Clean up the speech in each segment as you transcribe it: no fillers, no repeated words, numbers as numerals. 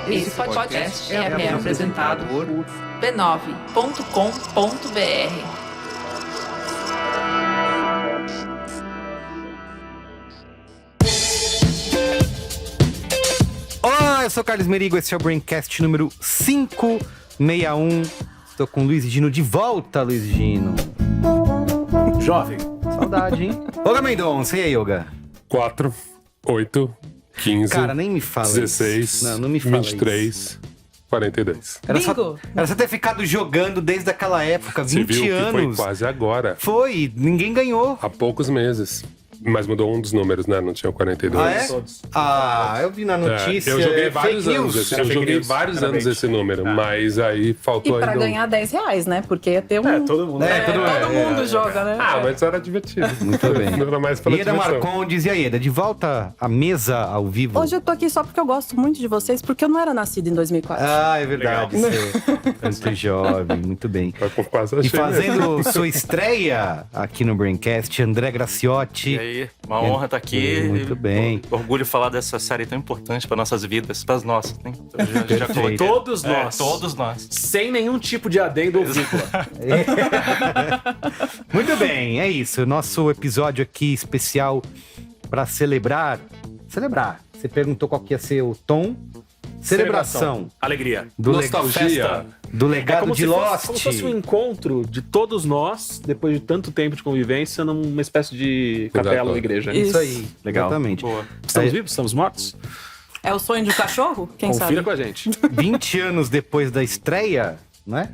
Esse podcast é apresentado por b9.com.br. Olá, eu sou o Carlos Merigo, esse é o Braincast número 561. Estou com o Luiz Gino de volta, Luiz Gino. Jovem. Saudade, hein? Olga Mendonça, e aí, Olga? 4, 8, 15, Cara, nem me fala 16, isso. Não me fala 23, isso. 42. Era só ter ficado jogando desde aquela época, 20 Você viu anos. que foi quase agora, Foi, ninguém ganhou. há poucos meses. Mas mudou um dos números, né? Não tinha o 42. Ah, é? Ah, eu vi na notícia. Eu joguei fake vários news. anos. Eu joguei vários anos esse número, mas aí E faltou pra ainda. ganhar R$10, né? Porque ia ter um... Todo mundo. todo mundo joga, né? Ah, mas era divertido. Muito bem. Não era mais pela Ieda diversão. Marcondes, e aí, Ieda, de volta à mesa ao vivo. Hoje eu tô aqui só porque eu gosto muito de vocês, porque eu não era nascida em 2004. Ah, é verdade. Você é muito jovem, muito bem. Tá com quase E achei mesmo. fazendo sua estreia aqui no Braincast, André Graciotti. E aí, uma honra estar aqui. Muito bem. Orgulho falar dessa série tão importante para nossas vidas, para as nossas, né? Eu já coloquei. Todos nós. Todos nós. Sem nenhum tipo de adendo ou vírgula. Muito bem, é isso. Nosso episódio aqui especial para celebrar. Você perguntou qual que ia ser o tom. Celebração Alegria. do Nostalgia. do legado Como de se Lost. fosse, como se fosse um encontro de todos nós, depois de tanto tempo de convivência, numa espécie de capela Exato. ou igreja. Isso aí, Legal. exatamente. Boa. Estamos É. vivos? Estamos mortos? É o sonho de um cachorro? Quem Confira sabe? com a gente. 20 anos depois da estreia, né?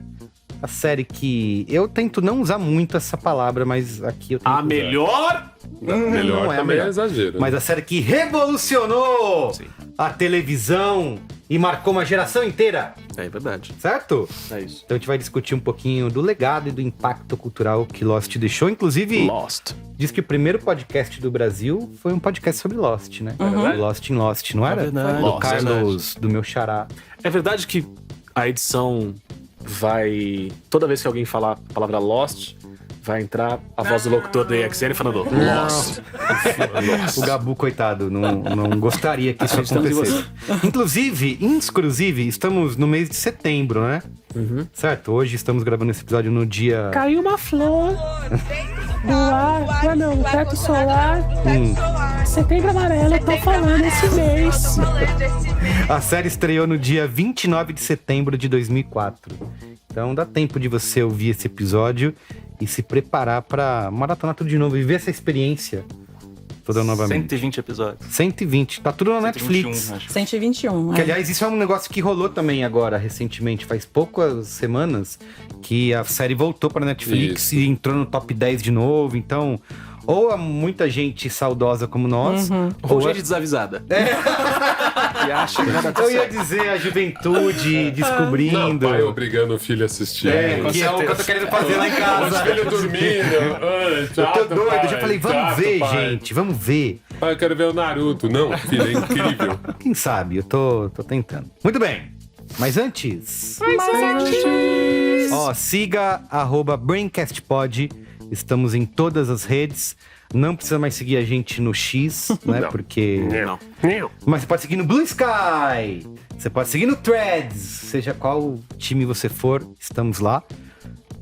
A série que eu tento não usar muito essa palavra, mas aqui eu tenho A que usar. melhor... Melhor não é a também melhor. é exagero. Mas a série que revolucionou Sim. a televisão e marcou uma geração inteira, É verdade. certo? É isso. Então a gente vai discutir um pouquinho do legado e do impacto cultural que Lost deixou. Inclusive, Lost. diz que o primeiro podcast do Brasil foi um podcast sobre Lost, né? verdade? Lost in Lost, não era? verdade. Do Lost, Carlos, do meu xará. É verdade que a edição vai... Toda vez que alguém falar a palavra Lost, vai entrar a voz do locutor do EXN falando Lost. O Gabu, coitado, não gostaria que isso Acreditamos em acontecesse. Inclusive, estamos no mês de setembro, né? Certo? Hoje estamos gravando esse episódio no dia... Caiu uma flor do ar, no teto solar. Setembro amarelo, eu tô falando esse mês. A série estreou no dia 29 de setembro de 2004. Então dá tempo de você ouvir esse episódio e se preparar pra maratonar tudo de novo, viver essa experiência toda novamente. 120 episódios. 120, tá tudo na 121, Netflix. acho. 121. Que, aliás, isso é um negócio que rolou também agora, recentemente. Faz poucas semanas que a série voltou pra Netflix Isso. e entrou no top 10 de novo. Então, ou há muita gente saudosa como nós, Ou ou gente desavisada. E acha que nada eu ia dizer a juventude Não, descobrindo. pai obrigando o filho a assistir. Que é o que eu tô querendo fazer lá em casa. Os filhos dormindo. Ai, Eu chato, tô doido, eu já pai, falei, vamos chato, ver, pai. gente, vamos ver. Pai, eu quero ver o Naruto. Não, filho, é incrível. Quem sabe, eu tô tentando. Muito bem, mas antes... Ó, siga @BraincastPod. Estamos em todas as redes. Não precisa mais seguir a gente no X, né? Não. Porque... Não. Mas você pode seguir no Blue Sky. Você pode seguir no Threads. Seja qual time você for, estamos lá.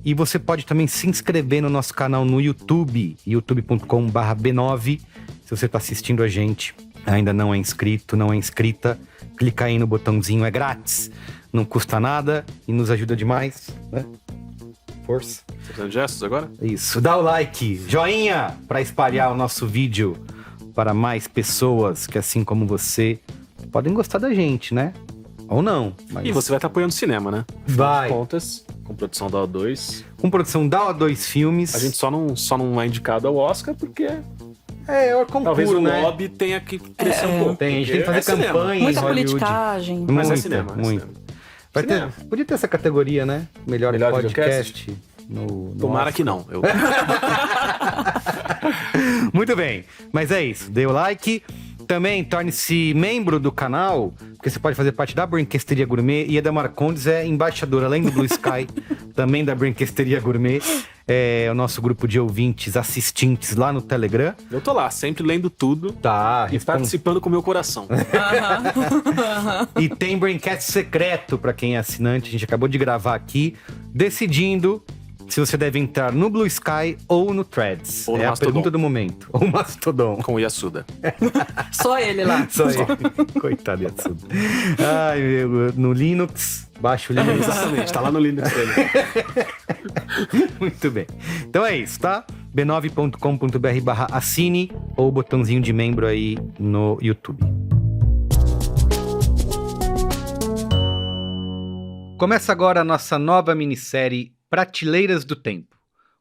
E você pode também se inscrever no nosso canal no YouTube, youtube.com/b9. Se você está assistindo a gente, ainda não é inscrito, não é inscrita, clica aí no botãozinho, é grátis. Não custa nada e nos ajuda demais, né? Força. Tá fazendo gestos agora? Isso, dá o like, joinha para espalhar o nosso vídeo para mais pessoas que, assim como você, podem gostar da gente, né? Ou não. Mas E você vai estar apoiando o cinema, né? vai. Contas, com produção da O2. Com produção da O2 Filmes. A gente só não é indicado ao Oscar porque É o concurso, talvez o né? lobby tenha que crescer um pouco. Tem, a gente tem que porque fazer é cinema. campanha em Muita Hollywood. politicagem. Mas é Muita, cinema, é muito. cinema. Vai ter, Cinema. podia ter essa categoria, né? Melhor videocast? podcast. No Tomara Oscar. que não. Eu... Muito bem, mas é isso. Dê o like. Também torne-se membro do canal, porque você pode fazer parte da Brinquesteria Gourmet. E a da Marcondes é embaixadora, além do Blue Sky, também da Brinquesteria Gourmet. o nosso grupo de ouvintes assistentes lá no Telegram. Eu tô lá, sempre lendo tudo Tá, e participando com o meu coração. E tem Braincast secreto pra quem é assinante. A gente acabou de gravar aqui, decidindo se você deve entrar no Blue Sky ou no Threads. Ou no é a Mastodon. pergunta do momento. Ou Mastodon. Com o Yasuda. Só ele lá. Só ele. Coitado de tudo. Ai, no Linux, baixa o Linux. Exatamente, tá lá no Linux dele. Muito bem. Então é isso, tá? b9.com.br/assine ou o botãozinho de membro aí no YouTube. Começa agora a nossa nova minissérie Prateleiras do Tempo,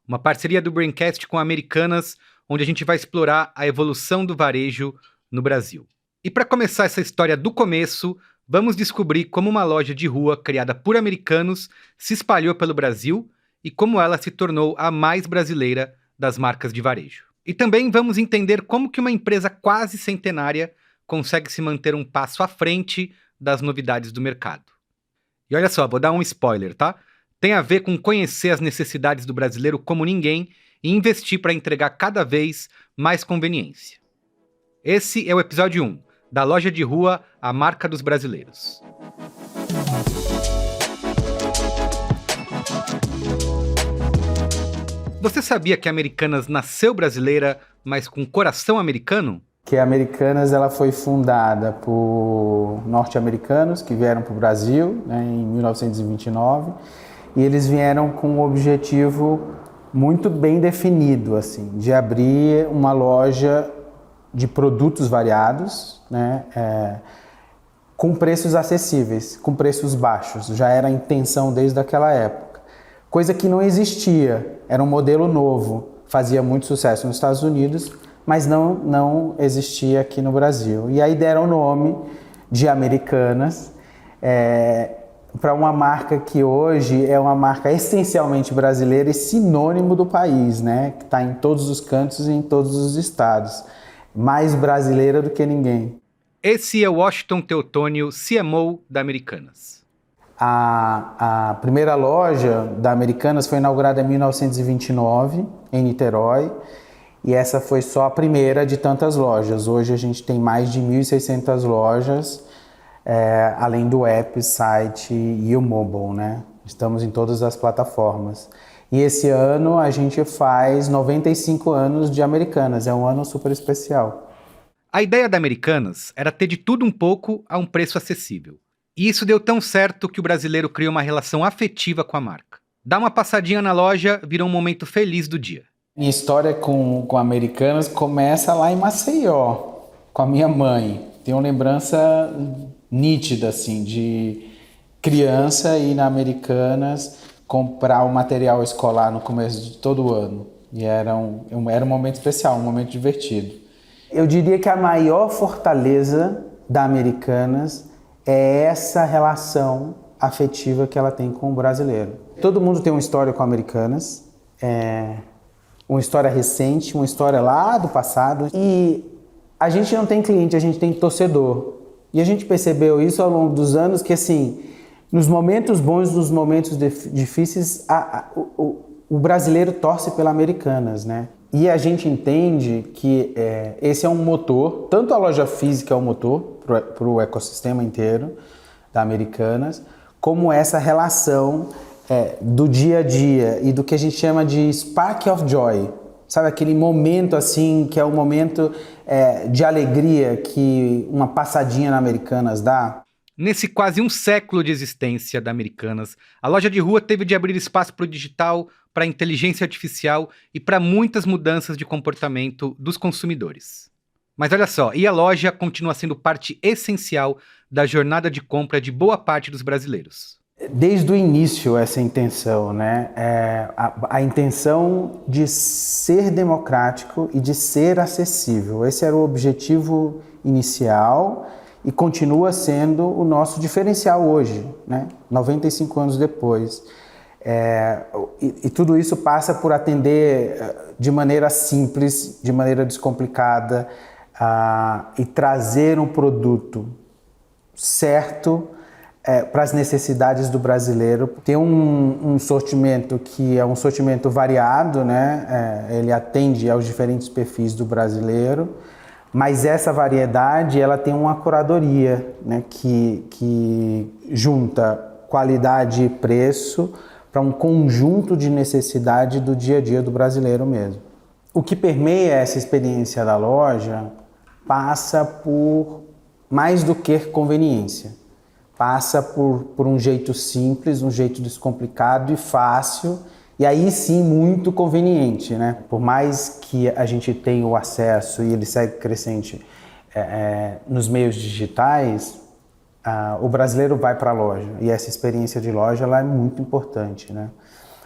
uma parceria do Braincast com Americanas, onde a gente vai explorar a evolução do varejo no Brasil. E para começar essa história do começo, vamos descobrir como uma loja de rua criada por americanos se espalhou pelo Brasil e como ela se tornou a mais brasileira das marcas de varejo. E também vamos entender como que uma empresa quase centenária consegue se manter um passo à frente das novidades do mercado. E olha só, vou dar um spoiler, tá? Tem a ver com conhecer as necessidades do brasileiro como ninguém e investir para entregar cada vez mais conveniência. Esse é o episódio 1, da Loja de Rua, a marca dos brasileiros. Você sabia que a Americanas nasceu brasileira, mas com coração americano? Que a Americanas ela foi fundada por norte-americanos que vieram para o Brasil, né, em 1929, e eles vieram com um objetivo muito bem definido, assim, de abrir uma loja de produtos variados, né, com preços acessíveis, com preços baixos. Já era a intenção desde aquela época. Coisa que não existia, era um modelo novo, fazia muito sucesso nos Estados Unidos, mas não existia aqui no Brasil. E aí deram o nome de Americanas para uma marca que hoje é uma marca essencialmente brasileira e sinônimo do país, né? Que está em todos os cantos e em todos os estados. Mais brasileira do que ninguém. Esse é o Washington Teotônio, CMO da Americanas. A primeira loja da Americanas foi inaugurada em 1929, em Niterói. E essa foi só a primeira de tantas lojas. Hoje a gente tem mais de 1.600 lojas, além do app, site e o mobile, né? Estamos em todas as plataformas. E esse ano a gente faz 95 anos de Americanas, é um ano super especial. A ideia da Americanas era ter de tudo um pouco a um preço acessível. E isso deu tão certo que o brasileiro criou uma relação afetiva com a marca. Dar uma passadinha na loja virou um momento feliz do dia. Minha história com Americanas começa lá em Maceió, com a minha mãe. Tenho lembrança nítida, assim, de criança ir na Americanas comprar o material escolar no começo de todo ano. E era um momento especial, um momento divertido. Eu diria que a maior fortaleza da Americanas é essa relação afetiva que ela tem com o brasileiro. Todo mundo tem uma história com Americanas, uma história recente, uma história lá do passado. E a gente não tem cliente, a gente tem torcedor. E a gente percebeu isso ao longo dos anos, que assim, nos momentos bons, nos momentos difíceis, o brasileiro torce pela Americanas, né? E a gente entende que esse é um motor, tanto a loja física é um motor para o ecossistema inteiro da Americanas, como essa relação do dia a dia e do que a gente chama de spark of joy. Sabe, aquele momento assim, que é um momento de alegria que uma passadinha na Americanas dá? Nesse quase um século de existência da Americanas, a loja de rua teve de abrir espaço para o digital, para a inteligência artificial e para muitas mudanças de comportamento dos consumidores. Mas olha só, e a loja continua sendo parte essencial da jornada de compra de boa parte dos brasileiros. Desde o início essa intenção, né? A intenção de ser democrático e de ser acessível. Esse era o objetivo inicial e continua sendo o nosso diferencial hoje, né? 95 anos depois. E tudo isso passa por atender de maneira simples, de maneira descomplicada, e trazer um produto certo, para as necessidades do brasileiro. Tem um sortimento que é um sortimento variado, né? Ele atende aos diferentes perfis do brasileiro, mas essa variedade ela tem uma curadoria, né? que junta qualidade e preço para um conjunto de necessidade do dia a dia do brasileiro mesmo. O que permeia essa experiência da loja passa por mais do que conveniência. Passa por um jeito simples, um jeito descomplicado e fácil, e aí sim muito conveniente, né? Por mais que a gente tenha o acesso e ele segue crescente nos meios digitais, o brasileiro vai para a loja, e essa experiência de loja ela é muito importante, né?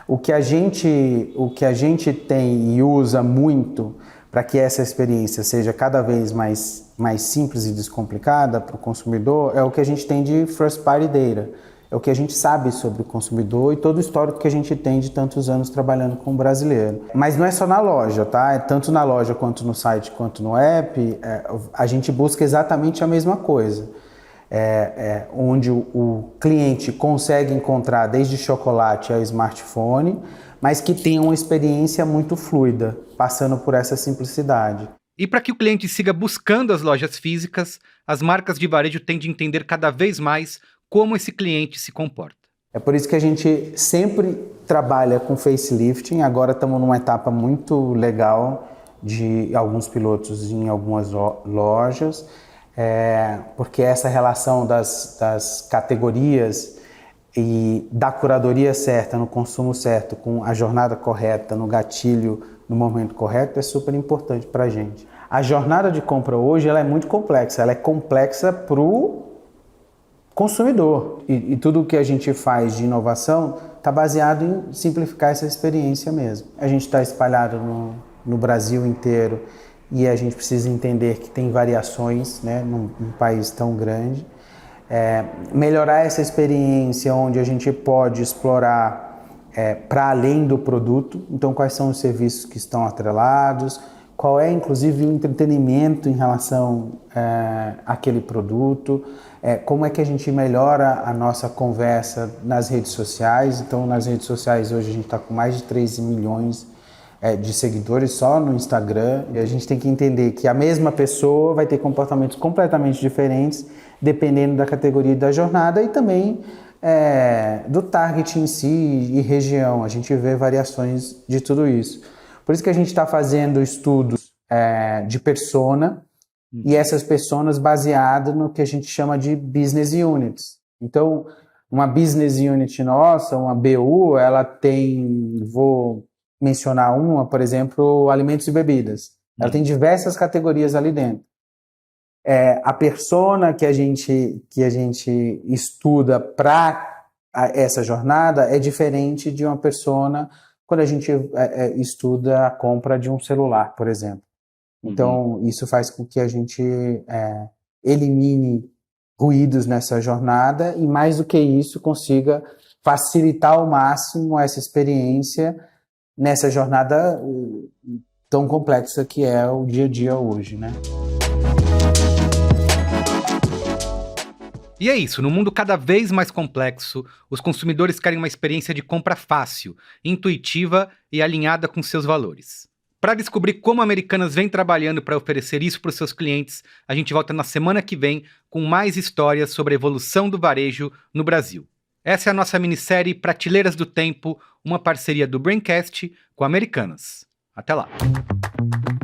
O que a gente tem e usa muito para que essa experiência seja cada vez mais simples e descomplicada para o consumidor é o que a gente tem de first party data, é o que a gente sabe sobre o consumidor e todo o histórico que a gente tem de tantos anos trabalhando com o brasileiro. Mas não é só na loja, tá? Tanto na loja quanto no site quanto no app, a gente busca exatamente a mesma coisa. Onde o cliente consegue encontrar desde chocolate a smartphone, mas que tenha uma experiência muito fluida, passando por essa simplicidade. E para que o cliente siga buscando as lojas físicas, as marcas de varejo têm de entender cada vez mais como esse cliente se comporta. É por isso que a gente sempre trabalha com facelifting. Agora estamos numa etapa muito legal de alguns pilotos em algumas lojas, porque essa relação das categorias e da curadoria certa, no consumo certo, com a jornada correta, no gatilho, no momento correto, é super importante para a gente. A jornada de compra hoje ela é muito complexa, ela é complexa para o consumidor. E tudo o que a gente faz de inovação está baseado em simplificar essa experiência mesmo. A gente está espalhado no Brasil inteiro e a gente precisa entender que tem variações, né, num país tão grande. Melhorar essa experiência onde a gente pode explorar para além do produto. Então, quais são os serviços que estão atrelados, qual é, inclusive, o entretenimento em relação àquele produto, como é que a gente melhora a nossa conversa nas redes sociais. Então, nas redes sociais, hoje a gente está com mais de 13 milhões de seguidores só no Instagram, e a gente tem que entender que a mesma pessoa vai ter comportamentos completamente diferentes dependendo da categoria e da jornada e também do target em si e região. A gente vê variações de tudo isso. Por isso que a gente está fazendo estudos de persona e essas personas baseadas no que a gente chama de business units. Então, uma business unit nossa, uma BU, ela tem, vou mencionar uma, por exemplo, alimentos e bebidas. Ela tem diversas categorias ali dentro. A persona que a gente estuda para essa jornada é diferente de uma persona quando a gente estuda a compra de um celular, por exemplo. Então, isso faz com que a gente elimine ruídos nessa jornada e, mais do que isso, consiga facilitar ao máximo essa experiência nessa jornada tão complexa que é o dia a dia hoje, né? E é isso, no mundo cada vez mais complexo, os consumidores querem uma experiência de compra fácil, intuitiva e alinhada com seus valores. Para descobrir como a Americanas vem trabalhando para oferecer isso para os seus clientes, a gente volta na semana que vem com mais histórias sobre a evolução do varejo no Brasil. Essa é a nossa minissérie Prateleiras do Tempo, uma parceria do Braincast com a Americanas. Até lá!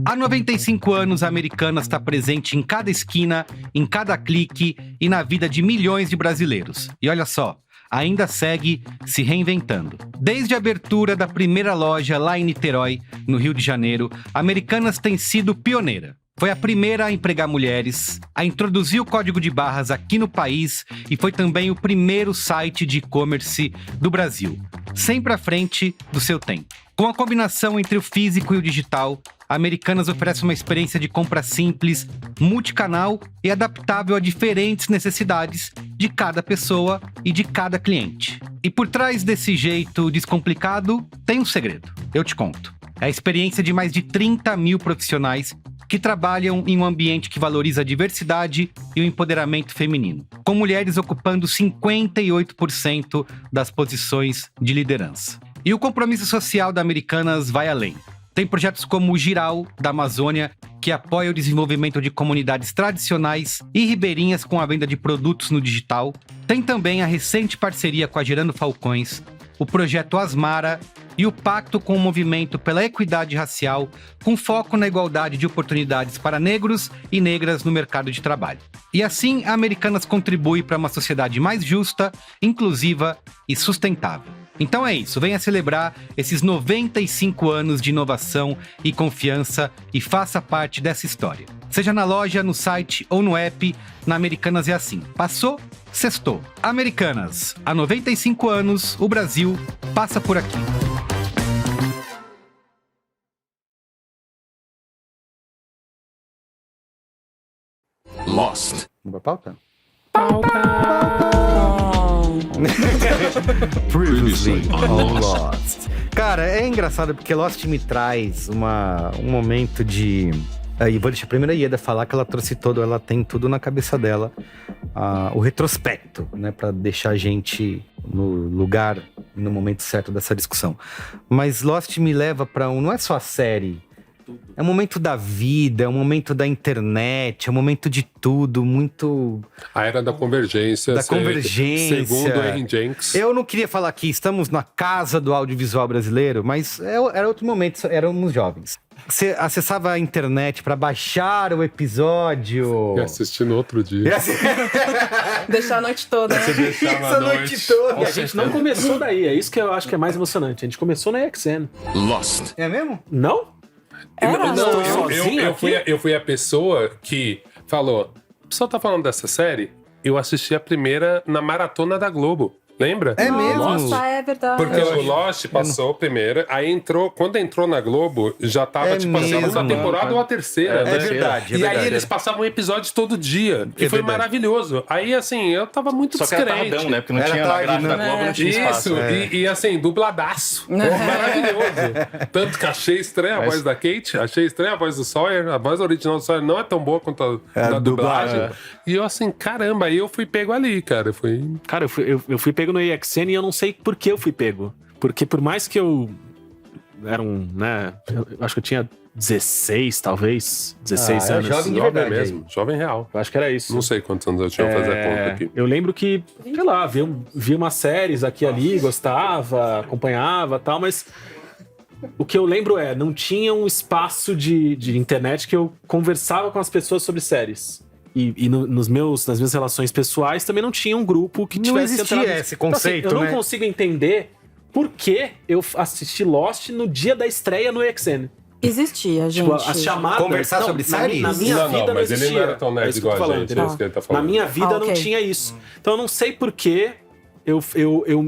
Há 95 anos, a Americanas está presente em cada esquina, em cada clique e na vida de milhões de brasileiros. E olha só, ainda segue se reinventando. Desde a abertura da primeira loja lá em Niterói, no Rio de Janeiro, a Americanas tem sido pioneira. Foi a primeira a empregar mulheres, a introduzir o código de barras aqui no país e foi também o primeiro site de e-commerce do Brasil, sempre à frente do seu tempo. Com a combinação entre o físico e o digital, a Americanas oferece uma experiência de compra simples, multicanal e adaptável a diferentes necessidades de cada pessoa e de cada cliente. E por trás desse jeito descomplicado, tem um segredo. Eu te conto. É a experiência de mais de 30 mil profissionais que trabalham em um ambiente que valoriza a diversidade e o empoderamento feminino, com mulheres ocupando 58% das posições de liderança. E o compromisso social da Americanas vai além. Tem projetos como o Giral, da Amazônia, que apoia o desenvolvimento de comunidades tradicionais e ribeirinhas com a venda de produtos no digital. Tem também a recente parceria com a Gerando Falcões, o projeto Asmara e o Pacto com o Movimento pela Equidade Racial, com foco na igualdade de oportunidades para negros e negras no mercado de trabalho. E assim, a Americanas contribui para uma sociedade mais justa, inclusiva e sustentável. Então é isso, venha celebrar esses 95 anos de inovação e confiança e faça parte dessa história. Seja na loja, no site ou no app, na Americanas é assim. Passou, sextou. Americanas, há 95 anos, o Brasil passa por aqui. Lost. Vamos pra pauta? Previously on Lost. Cara, é engraçado porque Lost me traz um momento de... Aí vou deixar a primeira Ieda falar que ela trouxe ela tem tudo na cabeça dela, o retrospecto, né, pra deixar a gente no lugar, no momento certo dessa discussão. Mas Lost me leva pra não é só a série, é um momento da vida, é um momento da internet, é um momento de tudo, muito... A era da convergência. Segundo Henry Jenks. Eu não queria falar que estamos na casa do audiovisual brasileiro, mas era outro momento, éramos jovens. Você acessava a internet pra baixar o episódio. E assistir no outro dia. Deixar a noite toda, né? Deixava a noite E a gente não começou daí, é isso que eu acho que é mais emocionante. A gente começou na XN. Lost. É mesmo? Não? Eu fui a pessoa que falou: o pessoal tá falando dessa série? Eu assisti a primeira na maratona da Globo. Lembra? É mesmo? Nossa, é verdade. Porque o Lost passou primeiro, aí entrou, quando entrou na Globo, já tava a segunda temporada ou a terceira. É verdade. E aí eles passavam episódios todo dia, que foi maravilhoso. Aí, assim, eu tava muito Só que era descrente. tardão, né? Porque não tinha na grade da Globo, não tinha espaço. Isso, e assim, dubladaço. Maravilhoso. Tanto que achei estranha a voz da Kate, achei estranha a voz do Sawyer, a voz original do Sawyer não é tão boa quanto a da dublagem. E eu assim, caramba, aí eu fui pego ali, cara. Cara, eu fui pego no EXN e eu não sei por que eu fui pego. Porque por mais que eu era né? Eu acho que eu tinha 16, talvez. 16 anos. Jovem de verdade mesmo. Jovem real. Eu acho que era isso. Não sei quantos anos eu tinha, vou fazer a conta aqui. Eu lembro que, sei lá, vi umas séries aqui e ali, gostava, acompanhava e tal, mas o que eu lembro não tinha um espaço de internet que eu conversava com as pessoas sobre séries. E nas minhas relações pessoais também não tinha um grupo que tivesse... Não existia esse conceito, então, assim, eu não consigo entender por que eu assisti Lost no dia da estreia no EXN. Existia, gente. Tipo, as chamadas... Conversar sobre séries? Na minha vida não mas existia. ele não era tão nerd isso que eu tô igual a falando, gente, é isso que ele tá falando. Na minha vida não ok. tinha isso. Então eu não sei por que eu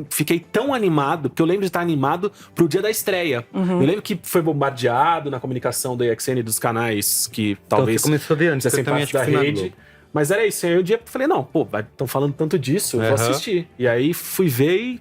fiquei tão animado, porque eu lembro de estar animado pro dia da estreia. Eu lembro que foi bombardeado na comunicação da EXN dos canais que talvez começou de antes, fizessem parte da rede. Mas era isso, aí um dia eu falei, não, estão falando tanto disso, eu vou assistir. E aí fui ver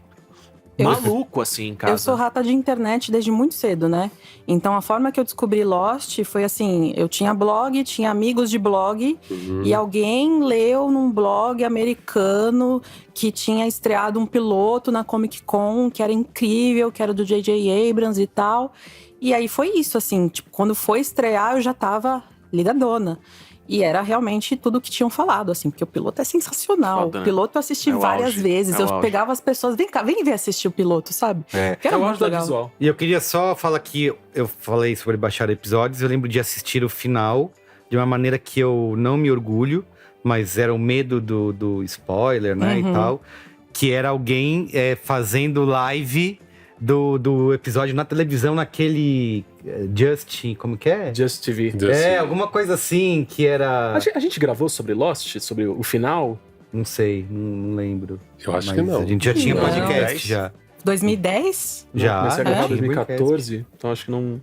e maluco, assim, em casa. Eu sou rata de internet desde muito cedo, né? Então, a forma que eu descobri Lost foi assim, eu tinha blog, tinha amigos de blog, e alguém leu num blog americano que tinha estreado um piloto na Comic Con, que era incrível, que era do J.J. Abrams e tal. E aí foi isso, assim, tipo, quando foi estrear, eu já tava ligadona. E era realmente tudo que tinham falado, assim, porque o piloto é sensacional. Foda, né? O piloto eu assisti várias vezes. Eu pegava as pessoas, vem cá, vem ver assistir o piloto, sabe? Que era muito legal. Visual. E eu queria só falar que eu falei sobre baixar episódios, eu lembro de assistir o final de uma maneira que eu não me orgulho, mas era o medo do spoiler, né, e tal. Que era alguém fazendo live do episódio na televisão, naquele como que é? Just TV. Alguma coisa assim, que era... A gente gravou sobre Lost, sobre o final? Não sei, não lembro. Eu acho que não. A gente já tinha Não. podcast, já. 2010? Já. Comecei a gravar em tinha 2014, então acho que não...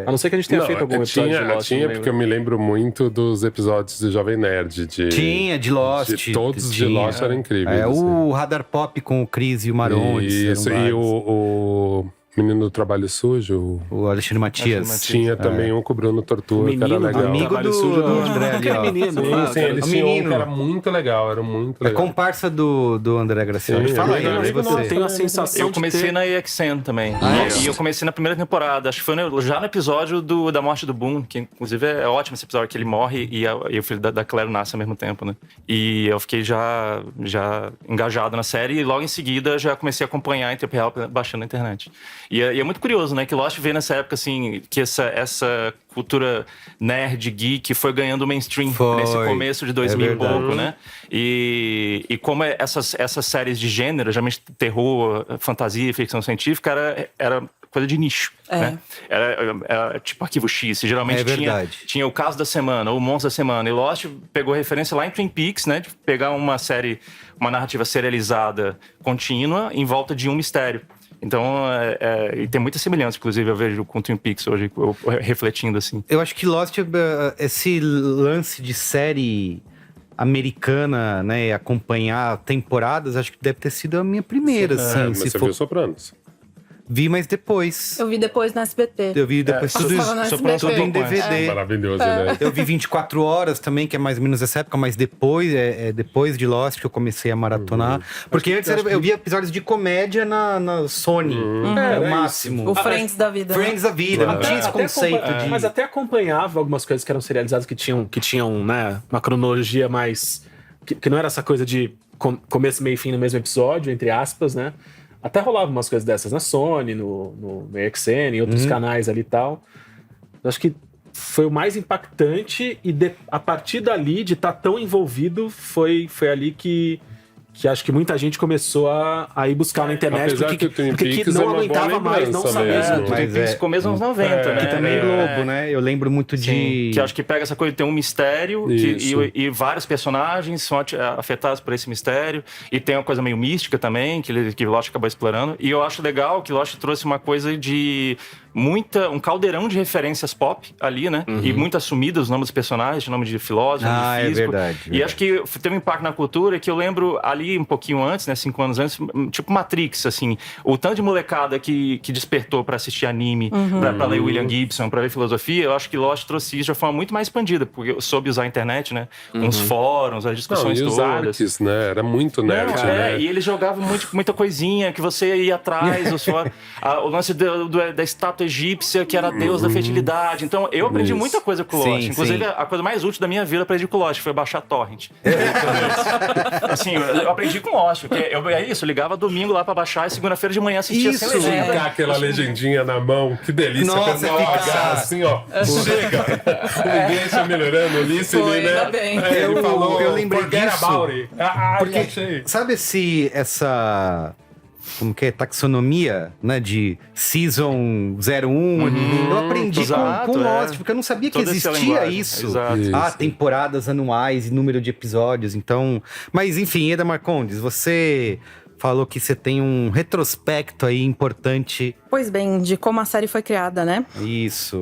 A não ser que a gente tenha feito algum episódio de Lost. Tinha, porque eu me lembro muito dos episódios do Jovem Nerd. Tinha, de Lost. Todos de Lost eram incríveis. O Radar Pop com o Cris e o Marontes. Isso, e o menino do Trabalho Sujo. O Alexandre Matias. Tinha também um com o Bruno Tortura, que era legal. Amigo Trabalho do sujo André ali, ó. Sim, eles tinham um menino. que era muito legal, era muito É legal. comparsa do André Graciano. Sim, Fala é aí, verdade. e você? Eu tenho a sensação Eu comecei na EXN também. E eu comecei na primeira temporada. Acho que foi já no episódio da morte do Boone, que inclusive é ótimo esse episódio, que ele morre e o filho da Claire nasce ao mesmo tempo, né? E eu fiquei já engajado na série e logo em seguida já comecei a acompanhar em tempo real, baixando na internet. E é muito curioso, né? Que Lost veio nessa época, assim, que essa cultura nerd, geek, foi ganhando mainstream nesse começo de 2000 e pouco, né? E como essas séries de gênero, geralmente terror, fantasia, ficção científica, era coisa de nicho, né? Era tipo Arquivo X, geralmente tinha o Caso da Semana, ou o Monstro da Semana, e Lost pegou referência lá em Twin Peaks, né? De pegar uma narrativa serializada contínua em volta de um mistério. Então, e tem muita semelhança, inclusive, eu vejo com Twin Peaks hoje, refletindo assim. Eu acho que Lost, esse lance de série americana, né, acompanhar temporadas, acho que deve ter sido a minha primeira, assim. Mas você viu Sopranos? Vi, mas depois. Eu vi depois no SBT. Eu vi depois tudo em DVD. Maravilhoso, né? Eu vi 24 Horas também, que é mais ou menos essa época, mas depois, depois de Lost que eu comecei a maratonar. Porque antes eu via episódios de comédia na Sony. É o máximo. O Friends da vida. Friends da vida, não tinha esse conceito de... Mas até acompanhava algumas coisas que eram serializadas que tinham né, uma cronologia mais... Que não era essa coisa de começo, meio e fim no mesmo episódio, entre aspas, né? Até rolava umas coisas dessas na Sony, no EXN, em outros canais ali e tal. Eu acho que foi o mais impactante e a partir dali, de estar tão envolvido, foi ali que acho que muita gente começou a ir buscar na internet. Apesar porque que o Twin porque Peaks não é uma aguentava boa mais, não lembrança sabia. mesmo. Twin Peaks começo dos anos 90, né? Que também Globo, né? Eu lembro muito de... Que acho que pega essa coisa de ter um mistério e vários personagens são afetados por esse mistério. E tem uma coisa meio mística também, que Lost acabou explorando. E eu acho legal que Lost trouxe uma coisa de... um caldeirão de referências pop ali, né? E muito assumidos os nomes dos personagens, nome de filósofo, nome de físico. É verdade. E acho que teve um impacto na cultura que eu lembro ali um pouquinho antes, né? 5 anos antes, tipo Matrix, assim. O tanto de molecada que despertou pra assistir anime, pra ler William Gibson, pra ver filosofia, eu acho que Lost trouxe isso de uma forma muito mais expandida, porque eu soube usar a internet, né? Uns fóruns, as discussões todas. todas. Os artes, né? Era muito nerd, né? E eles jogavam muita coisinha que você ia atrás, o lance da estátua egípcia, que era a deusa da fertilidade. Então, eu aprendi muita coisa com o Lost. Inclusive, a coisa mais útil da minha vida eu aprendi com o Lost foi baixar torrent. Assim, eu aprendi com o Lost, porque é isso, eu ligava domingo lá pra baixar e segunda-feira de manhã assistia sem legenda. Ficar aquela legendinha na mão, que delícia. Nossa, quando dá H, assim, ó, chega. O inglês tá melhorando, o listening, né? Ainda bem. Ele falou, eu lembrei forget disso. about it. Porque, achei. sabe essa... Como que é? Taxonomia, né? De Season 01. Eu aprendi com Lost, porque eu não sabia que existia isso. Exato. Temporadas anuais e número de episódios. Então... Mas, enfim, Eda Marcondes, você falou que você tem um retrospecto aí importante. Pois bem, de como a série foi criada, né? Isso.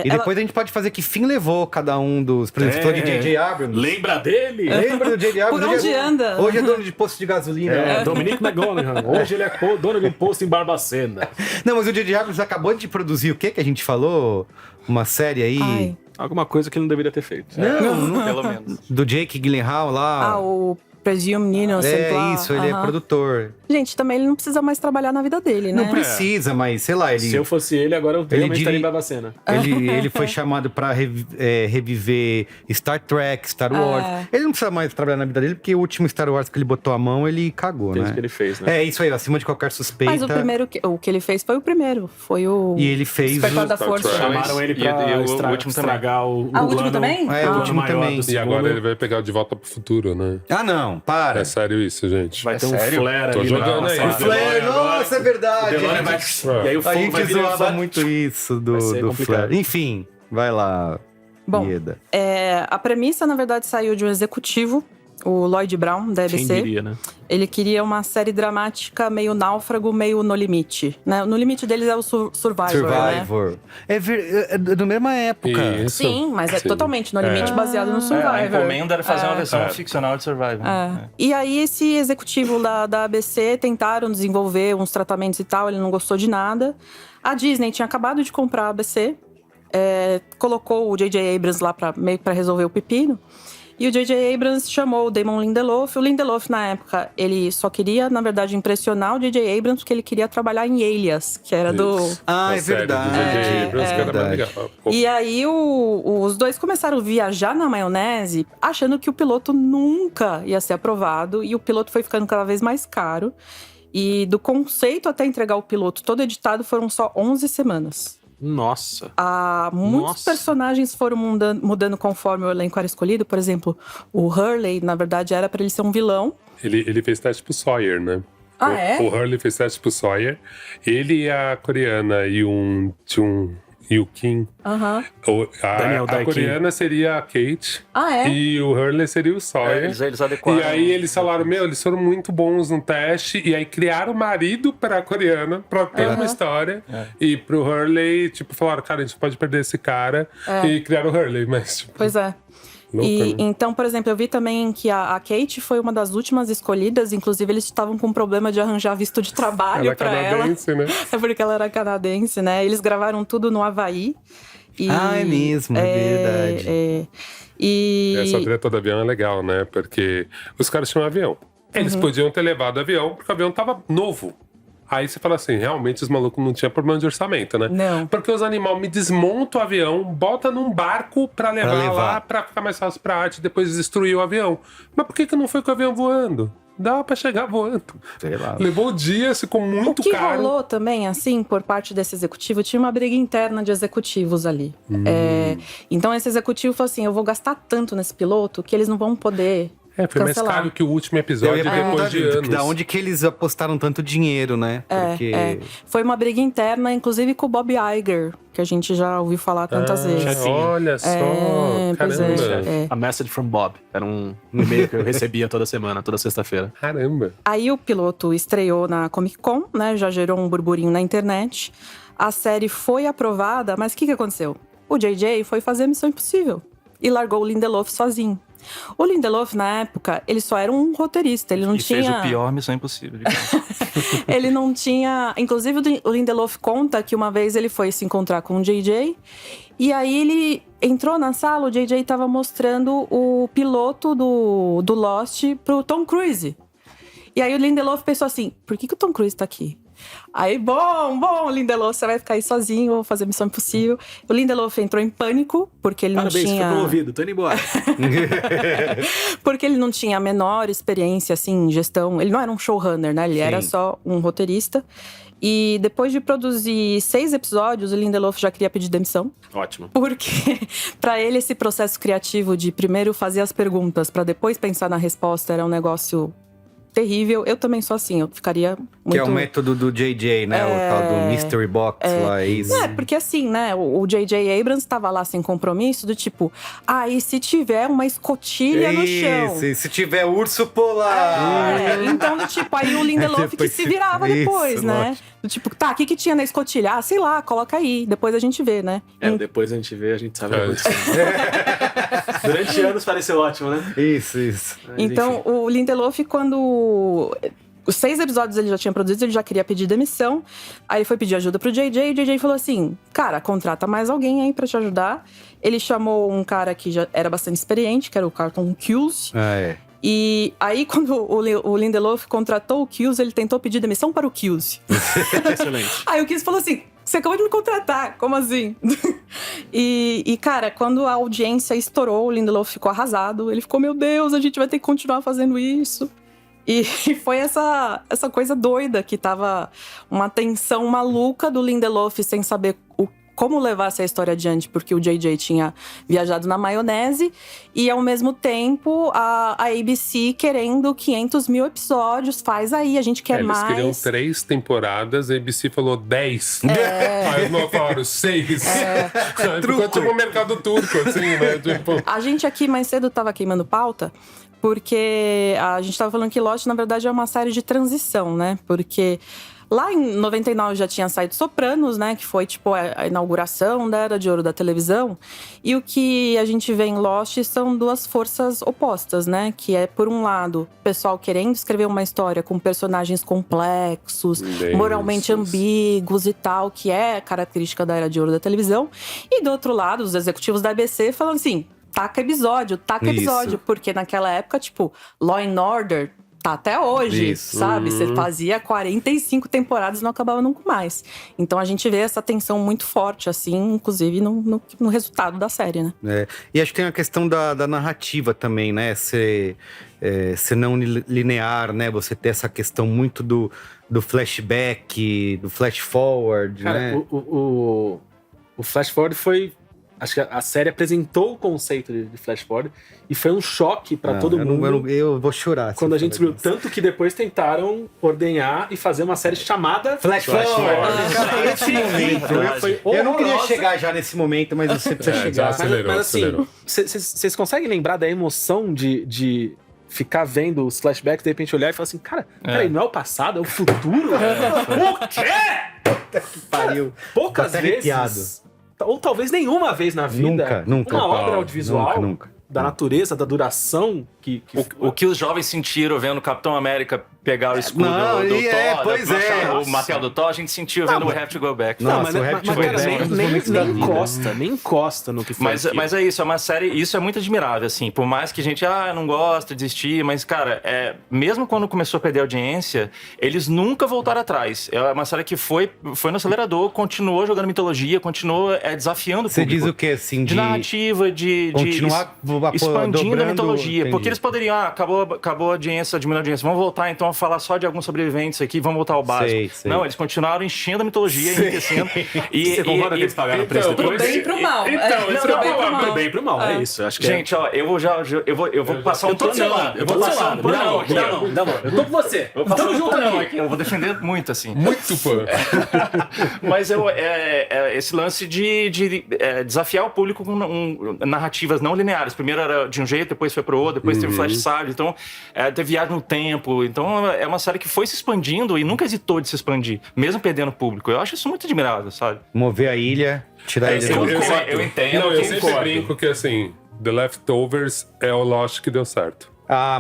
E depois a gente pode fazer que fim levou cada um dos... Por exemplo, você falou de J.J. Abrams. Lembra dele? Lembra do J.J. Abrams? Por onde anda? Hoje é dono de posto de gasolina. Dominic McGonagall. Hoje ele é dono de um posto em Barbacena. Não, mas o J.J. Abrams acabou de produzir o que a gente falou? Uma série aí... Ai. Alguma coisa que ele não deveria ter feito. Não. Pelo menos. Do Jake Gyllenhaal lá. O Presume Innocent lá. Isso, ele é produtor. Gente, também ele não precisa mais trabalhar na vida dele, né? Não precisa, mas sei lá, ele... Se eu fosse ele, agora eu realmente estaria em Barbacena. Ele foi chamado pra reviver Star Trek, Star Wars. Ele não precisa mais trabalhar na vida dele, porque o último Star Wars que ele botou a mão, ele cagou, Fez né? o que ele fez, né? É isso aí, acima de qualquer suspeita. Mas o que ele fez foi o primeiro. Foi o... E ele fez Despertar o da Força. Chamaram ele pra o último estragar o o último também? O último também. E agora ele vai pegar De Volta pro Futuro, né? Ah, não, para. É sério isso, gente. Vai ter um flare Tô ali. jogando aí. O Flare, nossa, é verdade. E aí o A fogo vai gente vir zoava muito isso do complicado. Flare. Enfim, vai lá, Bom, Ieda. a premissa, na verdade, saiu de um executivo o Lloyd Brown, da ABC. Quem diria, né? Ele queria uma série dramática meio náufrago, meio No Limite, né? No Limite deles é o Survivor, né? É da mesma época. Isso. Sim, mas é totalmente No Limite, baseado no A Survivor. encomenda era fazer uma versão ficcional de Survivor. E aí esse executivo da ABC tentaram desenvolver uns tratamentos e tal, ele não gostou de nada. A Disney tinha acabado de comprar a ABC, colocou o J.J. Abrams lá meio pra resolver o pepino. E o J.J. Abrams chamou o Damon Lindelof. O Lindelof, na época, ele só queria, na verdade, impressionar o J.J. Abrams porque ele queria trabalhar em Alias, que era do... Ah, é verdade. E aí, os dois começaram a viajar na maionese, achando que o piloto nunca ia ser aprovado. E o piloto foi ficando cada vez mais caro. E do conceito até entregar o piloto todo editado, foram só 11 semanas. Nossa. Muitos personagens foram mudando conforme o elenco era escolhido. Por exemplo, o Hurley, na verdade, era pra ele ser um vilão. Ele fez teste pro Sawyer, né? É? O Hurley fez teste pro Sawyer. Ele e a coreana e o Kim. A coreana seria a Kate. E o Hurley seria o Sawyer. Eles adequaram. E aí eles falaram, eles foram muito bons no teste. E aí criaram o marido pra coreana, pra ter uma história. E pro Hurley, falaram, cara, a gente pode perder esse cara. E criaram o Hurley, mas... Pois é. Então, por exemplo, eu vi também que a Kate foi uma das últimas escolhidas. Inclusive, eles estavam com um problema de arranjar visto de trabalho pra ela. Canadense, né? É porque ela era canadense, né? Eles gravaram tudo no Havaí. É mesmo, é verdade. Essa treta do avião é legal, né? Porque os caras tinham um avião. Eles podiam ter levado o avião, porque o avião tava novo. Aí você fala assim, realmente os malucos não tinham problema de orçamento, né? Não. Porque os animais me desmontam o avião, bota num barco pra levar lá, pra ficar mais fácil pra arte, depois destruir o avião. Mas por que não foi com o avião voando? Dava pra chegar voando. Sei lá. Levou dias, ficou muito caro. O que rolou também, assim, por parte desse executivo, tinha uma briga interna de executivos ali. Então esse executivo falou assim, eu vou gastar tanto nesse piloto que eles não vão poder... Foi mais caro que o último episódio depois de anos. Da onde que eles apostaram tanto dinheiro, né? Porque... Foi uma briga interna, inclusive com o Bob Iger, que a gente já ouviu falar tantas vezes. Olha só, caramba. A Message from Bob. Era um e-mail que eu recebia toda semana, toda sexta-feira. Caramba. Aí o piloto estreou na Comic Con, né? Já gerou um burburinho na internet. A série foi aprovada, mas o que aconteceu? O JJ foi fazer Missão Impossível e largou o Lindelof sozinho. O Lindelof, na época, ele só era um roteirista, ele não tinha... fez o pior Missão Impossível. Ele não tinha... Inclusive, o Lindelof conta que uma vez ele foi se encontrar com o JJ, e aí ele entrou na sala, o JJ tava mostrando o piloto do Lost pro Tom Cruise. E aí o Lindelof pensou assim, por que o Tom Cruise tá aqui? Aí, bom, Lindelof, você vai ficar aí sozinho, vou fazer Missão Impossível. O Lindelof entrou em pânico, porque ele não tinha... Parabéns, foi promovido, tô indo embora. Porque ele não tinha a menor experiência, assim, em gestão. Ele não era um showrunner, né? Ele era só um roteirista. E depois de produzir 6 episódios, o Lindelof já queria pedir demissão. Ótimo. Porque pra ele esse processo criativo de primeiro fazer as perguntas pra depois pensar na resposta era um negócio... terrível. Eu também sou assim, eu ficaria muito... Que é o método do JJ, né? O tal do Mystery Box lá, é isso. Porque assim, né? O J.J. Abrams tava lá sem compromisso, do tipo... e se tiver uma escotilha no chão? Isso, e se tiver urso polar? Então, do tipo, aí o Lindelof que se virava depois, né? Lógico. Do tipo, o que tinha na escotilha? Sei lá, coloca aí, depois a gente vê, né? Depois a gente vê, a gente sabe o que aconteceu. Durante anos pareceu ótimo, né? Isso. Então, o Lindelof, quando... Os 6 episódios ele já tinha produzido, ele já queria pedir demissão. Aí ele foi pedir ajuda pro JJ, e o JJ falou assim, cara, contrata mais alguém aí pra te ajudar. Ele chamou um cara que já era bastante experiente, que era o Carlton Cuse. E aí, quando o Lindelof contratou o Cuse, ele tentou pedir demissão para o Cuse. Excelente. Aí o Cuse falou assim, você acabou de me contratar, como assim? E, cara, quando a audiência estourou, o Lindelof ficou arrasado. Ele ficou, meu Deus, a gente vai ter que continuar fazendo isso. E foi essa coisa doida que tava uma tensão maluca do Lindelof sem saber como levar essa história adiante, porque o JJ tinha viajado na maionese e, ao mesmo tempo, a ABC querendo 500 mil episódios. Faz aí, a gente quer mais. Eles queriam 3 temporadas, a ABC falou 10. Aí não falaram 6. Ficou tipo um mercado turco, assim, né? Tipo... A gente aqui mais cedo tava queimando pauta, porque a gente tava falando que Lost, na verdade, é uma série de transição, né? Porque lá em 99 já tinha saído Sopranos, né? Que foi, tipo, a inauguração da Era de Ouro da televisão. E o que a gente vê em Lost são duas forças opostas, né? Que é, por um lado, o pessoal querendo escrever uma história com personagens complexos, moralmente ambíguos e tal, que é característica da Era de Ouro da televisão. E, do outro lado, os executivos da ABC falando assim... Taca episódio, porque naquela época, tipo, Law and Order tá até hoje, sabe? Você fazia 45 temporadas e não acabava nunca mais. Então a gente vê essa tensão muito forte, assim, inclusive no resultado da série, né? E acho que tem a questão da narrativa também, né? Ser não linear, né? Você ter essa questão muito do flashback, do flash forward, cara, né? O flash forward foi... Acho que a série apresentou o conceito de flash forward e foi um choque pra todo mundo. Eu vou chorar. Quando a gente descobriu. Tanto que depois tentaram ordenhar e fazer uma série chamada Flash Forward. Eu não queria chegar já nesse momento, mas você precisa chegar. Mas assim, vocês conseguem lembrar da emoção de ficar vendo os flashbacks, de repente olhar e falar assim, cara, peraí, não é o passado, é o futuro? O quê? Que pariu. Poucas vezes... Ou talvez nenhuma vez na vida, nunca, uma obra audiovisual da natureza, da duração o que os jovens sentiram vendo o Capitão América pegar o escudo do Thor, o martelo do Thor, a gente sentiu vendo o We Have to Go Back. Mas nem encosta no que foi. Mas é isso, é uma série, isso é muito admirável, assim, por mais que a gente não gosta, desistir, mas, cara, mesmo quando começou a perder audiência, eles nunca voltaram atrás. É uma série que foi no acelerador, continuou jogando mitologia, continuou desafiando o público. Você diz o quê, assim? De narrativa, de continuar expandindo a mitologia. Porque eles poderiam, acabou a audiência, diminuiu a audiência, vamos voltar então a falar só de alguns sobreviventes aqui, vamos voltar ao básico. Sei. Não, eles continuaram enchendo a mitologia, enriquecendo. Você concorda que eles pagaram o preço depois? Pro bem e pro mal. Pro bem e pro mal, é isso. Acho que gente, ó, eu vou passar um pano. Eu tô do seu lado. Não, eu tô com você. Tamo junto aqui. Eu vou defender muito, assim. Muito fã. Mas esse lance de desafiar o público com narrativas não lineares. Primeiro era de um jeito, depois foi pro outro, depois teve Flash Side, então teve viagem no tempo. Então é uma série que foi se expandindo e nunca hesitou de se expandir, mesmo perdendo público. Eu acho isso muito admirável, sabe? Mover a ilha, tirar a ilha. Eu entendo. Não, eu sempre brinco que, assim, The Leftovers é o Lost que deu certo.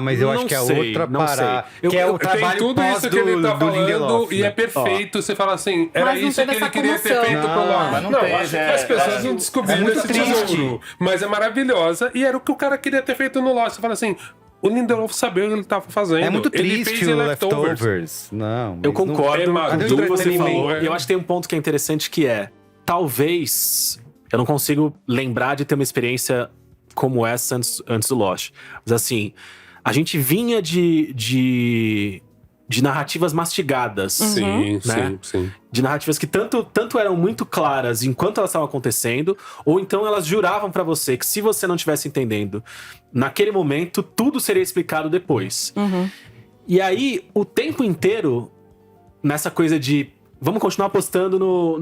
Mas eu acho que é outra parada. Que é o trabalho tudo isso que ele tá falando e é perfeito. Você fala assim, era isso que ele queria ter feito pro Lost. Não, acho que as pessoas não descobriram esse tesouro. Mas é maravilhosa e era o que o cara queria ter feito no Lost. Você fala assim, o Lindelof sabia o que ele tava fazendo. É muito triste o Leftovers. Não, eu concordo com tudo que você falou. E eu acho que tem um ponto que é interessante que talvez eu não consigo lembrar de ter uma experiência como essa antes do Lost. Mas assim, a gente vinha de narrativas mastigadas. Sim, né? sim. De narrativas que tanto eram muito claras enquanto elas estavam acontecendo, ou então elas juravam pra você que se você não estivesse entendendo naquele momento, tudo seria explicado depois. E aí, o tempo inteiro, nessa coisa de vamos continuar apostando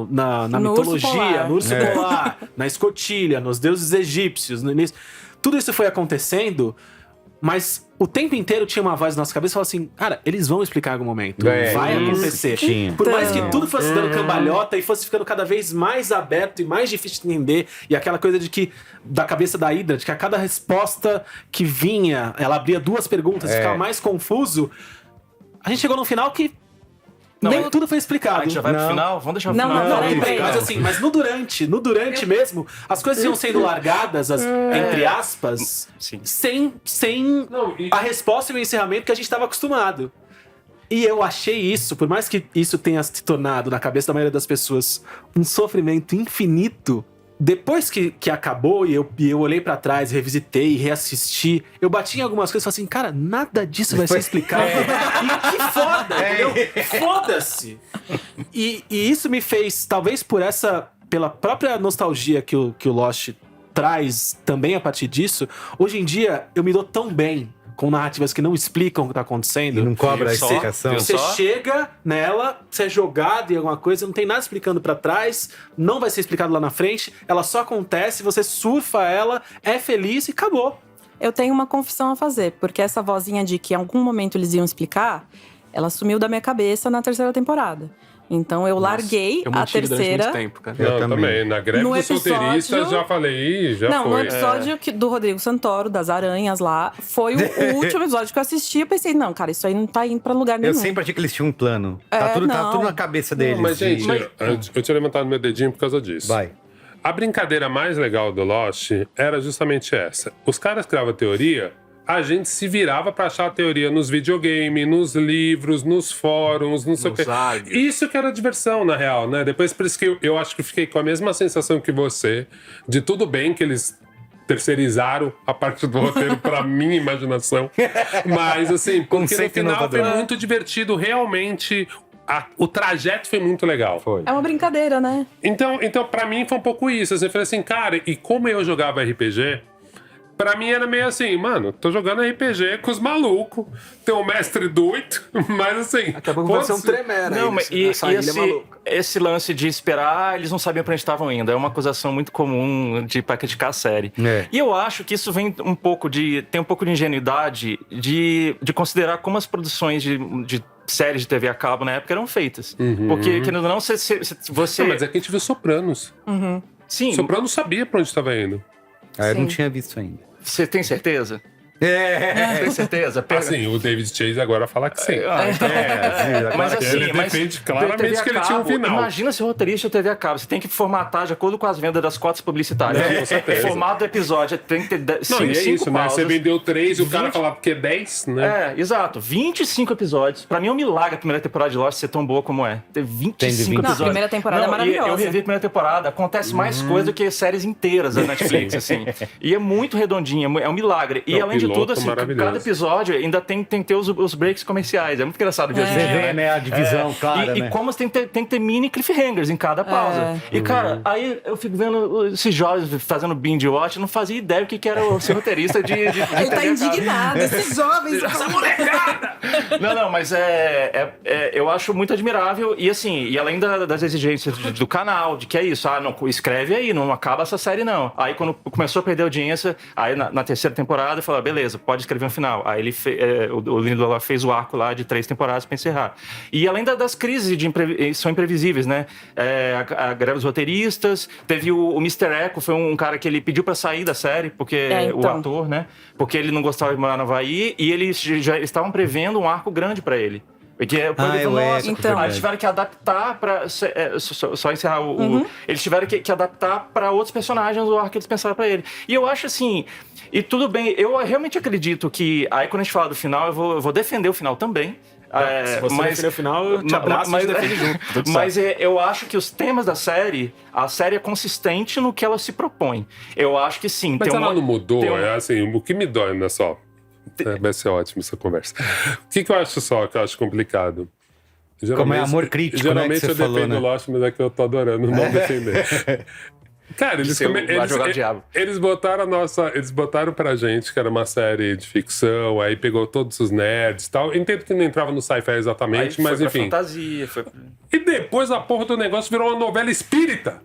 na mitologia, no urso polar, na escotilha, nos deuses egípcios, tudo isso foi acontecendo, mas o tempo inteiro tinha uma voz na nossa cabeça e falava assim, cara, eles vão explicar em algum momento, vai acontecer. Por mais que tudo fosse dando cambalhota e fosse ficando cada vez mais aberto e mais difícil de entender, e aquela coisa de que, da cabeça da Hydra, de que a cada resposta que vinha, ela abria duas perguntas e ficava mais confuso, a gente chegou no final que nem tudo foi explicado. A gente já vai pro final? Vamos deixar pro final. Não, mas assim, mas no durante mesmo, as coisas iam sendo largadas, entre aspas, sem a resposta e o encerramento que a gente estava acostumado. E eu achei isso, por mais que isso tenha se tornado, na cabeça da maioria das pessoas, um sofrimento infinito, depois que acabou e eu olhei pra trás, revisitei, reassisti, eu bati em algumas coisas e falei assim, cara, nada disso vai ser explicado. E que foda, entendeu? Foda-se! E isso me fez, talvez por essa pela própria nostalgia que o Lost traz também a partir disso, hoje em dia eu me dou tão bem com narrativas que não explicam o que tá acontecendo. E não cobra a explicação. Você chega nela, você é jogado em alguma coisa, não tem nada explicando pra trás, não vai ser explicado lá na frente, ela só acontece, você surfa ela, é feliz e acabou. Eu tenho uma confissão a fazer, porque essa vozinha de que em algum momento eles iam explicar, ela sumiu da minha cabeça na 3ª temporada. Então eu larguei a terceira. Muito tempo, cara. Eu também. Na greve No dos solteiristas episódio- já falei, já Não, foi. no episódio do Rodrigo Santoro, das aranhas lá, foi o último episódio que eu assisti. Eu pensei, não, cara, isso aí não tá indo pra lugar nenhum. Eu sempre achei que eles tinham um plano. Tá tudo na cabeça deles. Não, mas, gente, de- eu tinha levantado meu dedinho por causa disso. Vai. A brincadeira mais legal do Lost era justamente essa. Os caras criavam a teoria, a gente se virava pra achar a teoria nos videogames, nos livros, nos fóruns, não sei o quê. Isso que era diversão, na real, né? Depois, por isso que eu acho que fiquei com a mesma sensação que você, de tudo bem que eles terceirizaram a parte do roteiro pra minha imaginação. Mas, assim, porque no Conceito final inovador. foi muito divertido, realmente. O trajeto foi muito legal. Foi. É uma brincadeira, né? Então, pra mim foi um pouco isso. Assim, eu falei assim, cara, e como eu jogava RPG, pra mim era meio assim, mano, tô jogando RPG com os malucos, tem um mestre doido, mas assim... Daqui a pouco vai ser um tremera. Não, mas esse lance de esperar, eles não sabiam pra onde estavam indo. É uma acusação muito comum pra criticar a série. É. E eu acho que isso vem tem um pouco de ingenuidade de considerar como as produções de séries de TV a cabo na época eram feitas. Porque, querendo ou não, você... Não, mas é que a gente viu Sopranos. Sim. Sopranos sabia pra onde estava indo. Eu não Sim. tinha visto ainda. Você tem certeza? Tem certeza? Assim, o David Chase agora fala que sim. Mas assim, Ele defende claramente TV a que ele tinha um cabo, final. Imagina se o roteirista de TV a cabo. Você tem que formatar de acordo com as vendas das cotas publicitárias. Com certeza. O formato do episódio tem que ter Não, e é cinco isso, né? pausas. Você vendeu 3 e o cara 20. falava porque 10, né? É, exato. 25 episódios. Pra mim é um milagre a primeira temporada de Lost ser tão boa como é. Ter 25 Não, a episódios. primeira temporada é maravilhosa. Eu revi a primeira temporada. Acontece mais coisa do que séries inteiras da Netflix, assim. E é muito redondinho, é um milagre. E Não, além de piloto tudo, assim, maravilhoso. cada episódio ainda tem que ter os breaks comerciais. É muito engraçado ver hoje em Você dia, vê, né, a divisão clara, e né? como tem que ter mini cliffhangers em cada pausa. E, cara, aí eu fico vendo esses jovens fazendo binge watch, eu não fazia ideia o que era o ser roteirista de Ele tá TV a cabo. indignado, esses jovens, essa molecada! Não, mas eu acho muito admirável. E assim, e além das exigências do canal, de que é isso, não, escreve aí, não acaba essa série, não. Aí quando começou a perder audiência, aí na terceira temporada, falou, beleza, pode escrever um final. Aí ele o Lindelof fez o arco lá de 3 temporadas pra encerrar. E além das crises são imprevisíveis, né? A greve dos roteiristas, teve o Mr. Echo, foi um cara que ele pediu pra sair da série, porque o ator, né? Porque ele não gostava de morar no Havaí, e eles já estavam prevendo um arco grande pra ele. Porque então, eles tiveram que adaptar pra. Só encerrar eles tiveram que adaptar pra outros personagens o arco que eles pensaram pra ele. E eu acho assim. E tudo bem, eu realmente acredito que. Aí quando a gente fala do final, eu vou defender o final também. Se você defender o final, eu te abraço e te defendo junto. Mas eu acho que os temas da série, a série é consistente no que ela se propõe. Eu acho que sim. Mas ela não mudou, é assim, o que me dói, né, só? Vai ser ótimo essa conversa. O que eu acho só, que eu acho complicado? Como é amor crítico, geralmente né, que você eu falou, defendo né? Lost, mas é que eu tô adorando não defender. Cara, eles botaram pra gente que era uma série de ficção, aí pegou todos os nerds e tal. Entendo que não entrava no sci-fi exatamente, mas enfim. Fantasia, E depois a porra do negócio virou uma novela espírita.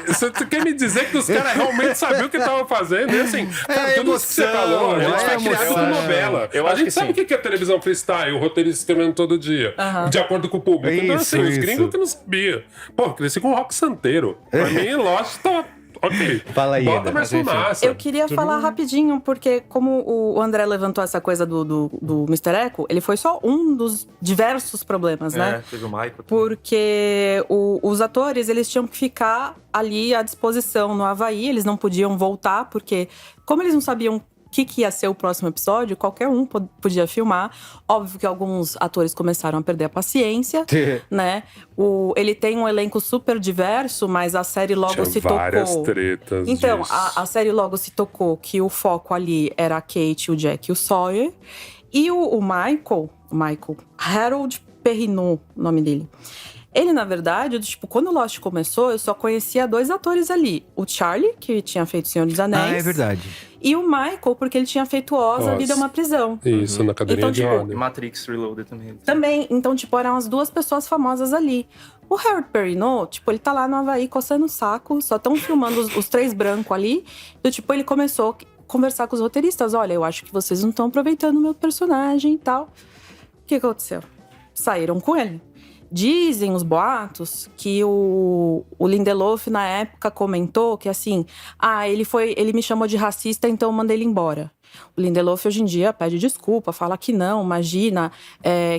Você quer me dizer que os caras realmente sabiam o que estavam fazendo? E assim, cara, tudo isso que você falou, a gente foi criado com novela. A gente sabe o que é televisão freestyle, o roteirista escrevendo todo dia, de acordo com o público. Então, assim, os gringos que não sabiam. Pô, cresci com o Rock Santeiro. Pra mim, Lost tá... Ok. Fala aí, bota mais fumaça. Eu queria falar rapidinho, porque como o André levantou essa coisa do Mr. Echo, ele foi só um dos diversos problemas, né? Teve o Michael. Porque os atores, eles tinham que ficar ali à disposição no Havaí, eles não podiam voltar, porque como eles não sabiam o que ia ser o próximo episódio, qualquer um podia filmar. Óbvio que alguns atores começaram a perder a paciência, né? Ele tem um elenco super diverso, mas a série logo se tocou. Várias tretas. Então, disso. a série logo se tocou que o foco ali era a Kate, o Jack e o Sawyer. E o Michael, Harold Perrineau, o nome dele. Ele, na verdade, tipo, quando o Lost começou, eu só conhecia 2 atores ali. O Charlie, que tinha feito Senhor dos Anéis. Ah, é verdade. E o Michael, porque ele tinha feito Oz, A Vida é uma Prisão. Isso, na cadeirinha Então, de tipo, roda. Matrix Reloaded também. Também, então, tipo, eram as 2 pessoas famosas ali. O Harold Perrineau, tipo, ele tá lá no Havaí coçando o saco, só estão filmando os 3 brancos ali. E, tipo, ele começou a conversar com os roteiristas. Olha, eu acho que vocês não estão aproveitando o meu personagem e tal. O que aconteceu? Saíram com ele. Dizem os boatos que o Lindelof, na época, comentou que assim... ele me chamou de racista, então eu mandei ele embora. O Lindelof, hoje em dia, pede desculpa, fala que não, imagina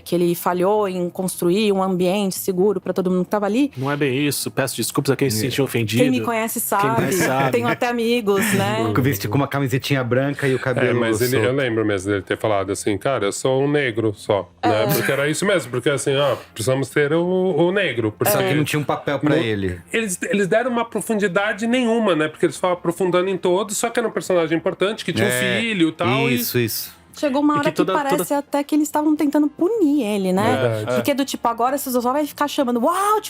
que ele falhou em construir um ambiente seguro para todo mundo que estava ali. Não é bem isso, peço desculpas a quem se sentiu ofendido. Quem me conhece sabe, tenho até amigos, né? Veste com uma camisetinha branca e o cabelo Mas eu lembro mesmo dele ter falado assim, cara, eu sou um negro só, né? Porque era isso mesmo, porque assim, precisamos ter o negro. Porque Só que não tinha um papel pra ele. Eles deram uma profundidade nenhuma, né? Porque eles foram aprofundando em todos, só que era um personagem importante, que tinha um filho e tal. Isso. Chegou uma hora que parece até que eles estavam tentando punir ele, né? Porque do tipo, agora você só vai ficar chamando Walt,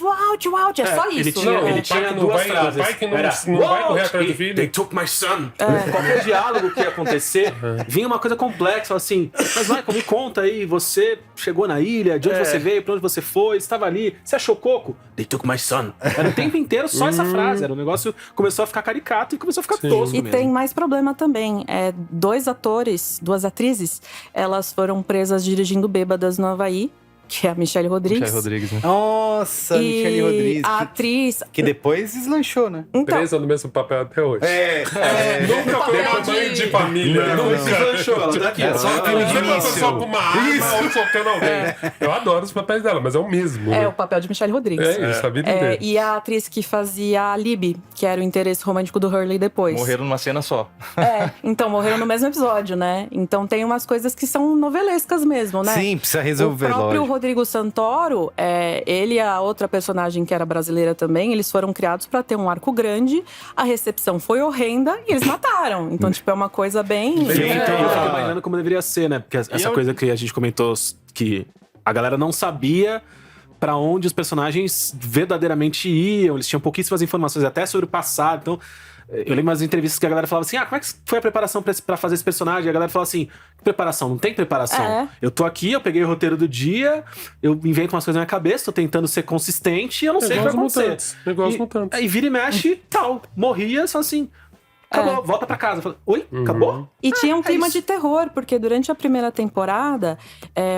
é só isso. Ele tinha duas frases. O pai que não vai correr atrás do filho. They took my son. Qualquer diálogo que ia acontecer, vinha uma coisa complexa, assim, mas Michael, me conta aí, você chegou na ilha, de onde você veio, pra onde você foi, estava ali, você achou coco? They took my son. Era o tempo inteiro só essa frase, era um negócio, começou a ficar caricato e começou a ficar tosco E mesmo. tem mais problema também, 2 atores, 2 atrizes, elas foram presas dirigindo bêbadas no Havaí, que é a Michelle Rodrigues. Michelle Rodrigues, né? Nossa, Michelle Rodrigues. A atriz... Que depois deslanchou, né? Então, Presa no mesmo papel até hoje. Nunca foi papel uma mãe de família. Não deslanchou, ela tá aqui. Só aquele de início. Só com uma arma ou soltando alguém. Eu adoro os papéis dela, mas é o mesmo. o papel de Michelle Rodrigues. É isso, a vida inteira. E a atriz que fazia a Libby, que era o interesse romântico do Hurley depois. Morreram numa cena só. Então morreram no mesmo episódio, né? Então tem umas coisas que são novelescas mesmo, né? Sim, precisa resolver, O próprio lógico. Rodrigo Santoro, ele e a outra personagem que era brasileira também, eles foram criados pra ter um arco grande, a recepção foi horrenda e eles mataram. Então, tipo, é uma coisa bem... Eu fico imaginando como deveria ser, né? Porque essa coisa que a gente comentou, que a galera não sabia pra onde os personagens verdadeiramente iam, eles tinham pouquíssimas informações até sobre o passado, então... Eu lembro umas entrevistas que a galera falava assim, como é que foi a preparação pra fazer esse personagem? E a galera falava assim, preparação? Não tem preparação. Eu tô aqui, eu peguei o roteiro do dia, eu invento umas coisas na minha cabeça, tô tentando ser consistente e eu não sei o que vai acontecer. Igual os mutantes. Aí vira e mexe, tal. Morria, só assim... Acabou, volta pra casa. Falei, oi? Acabou? E tinha um clima isso. de terror, porque durante a primeira temporada,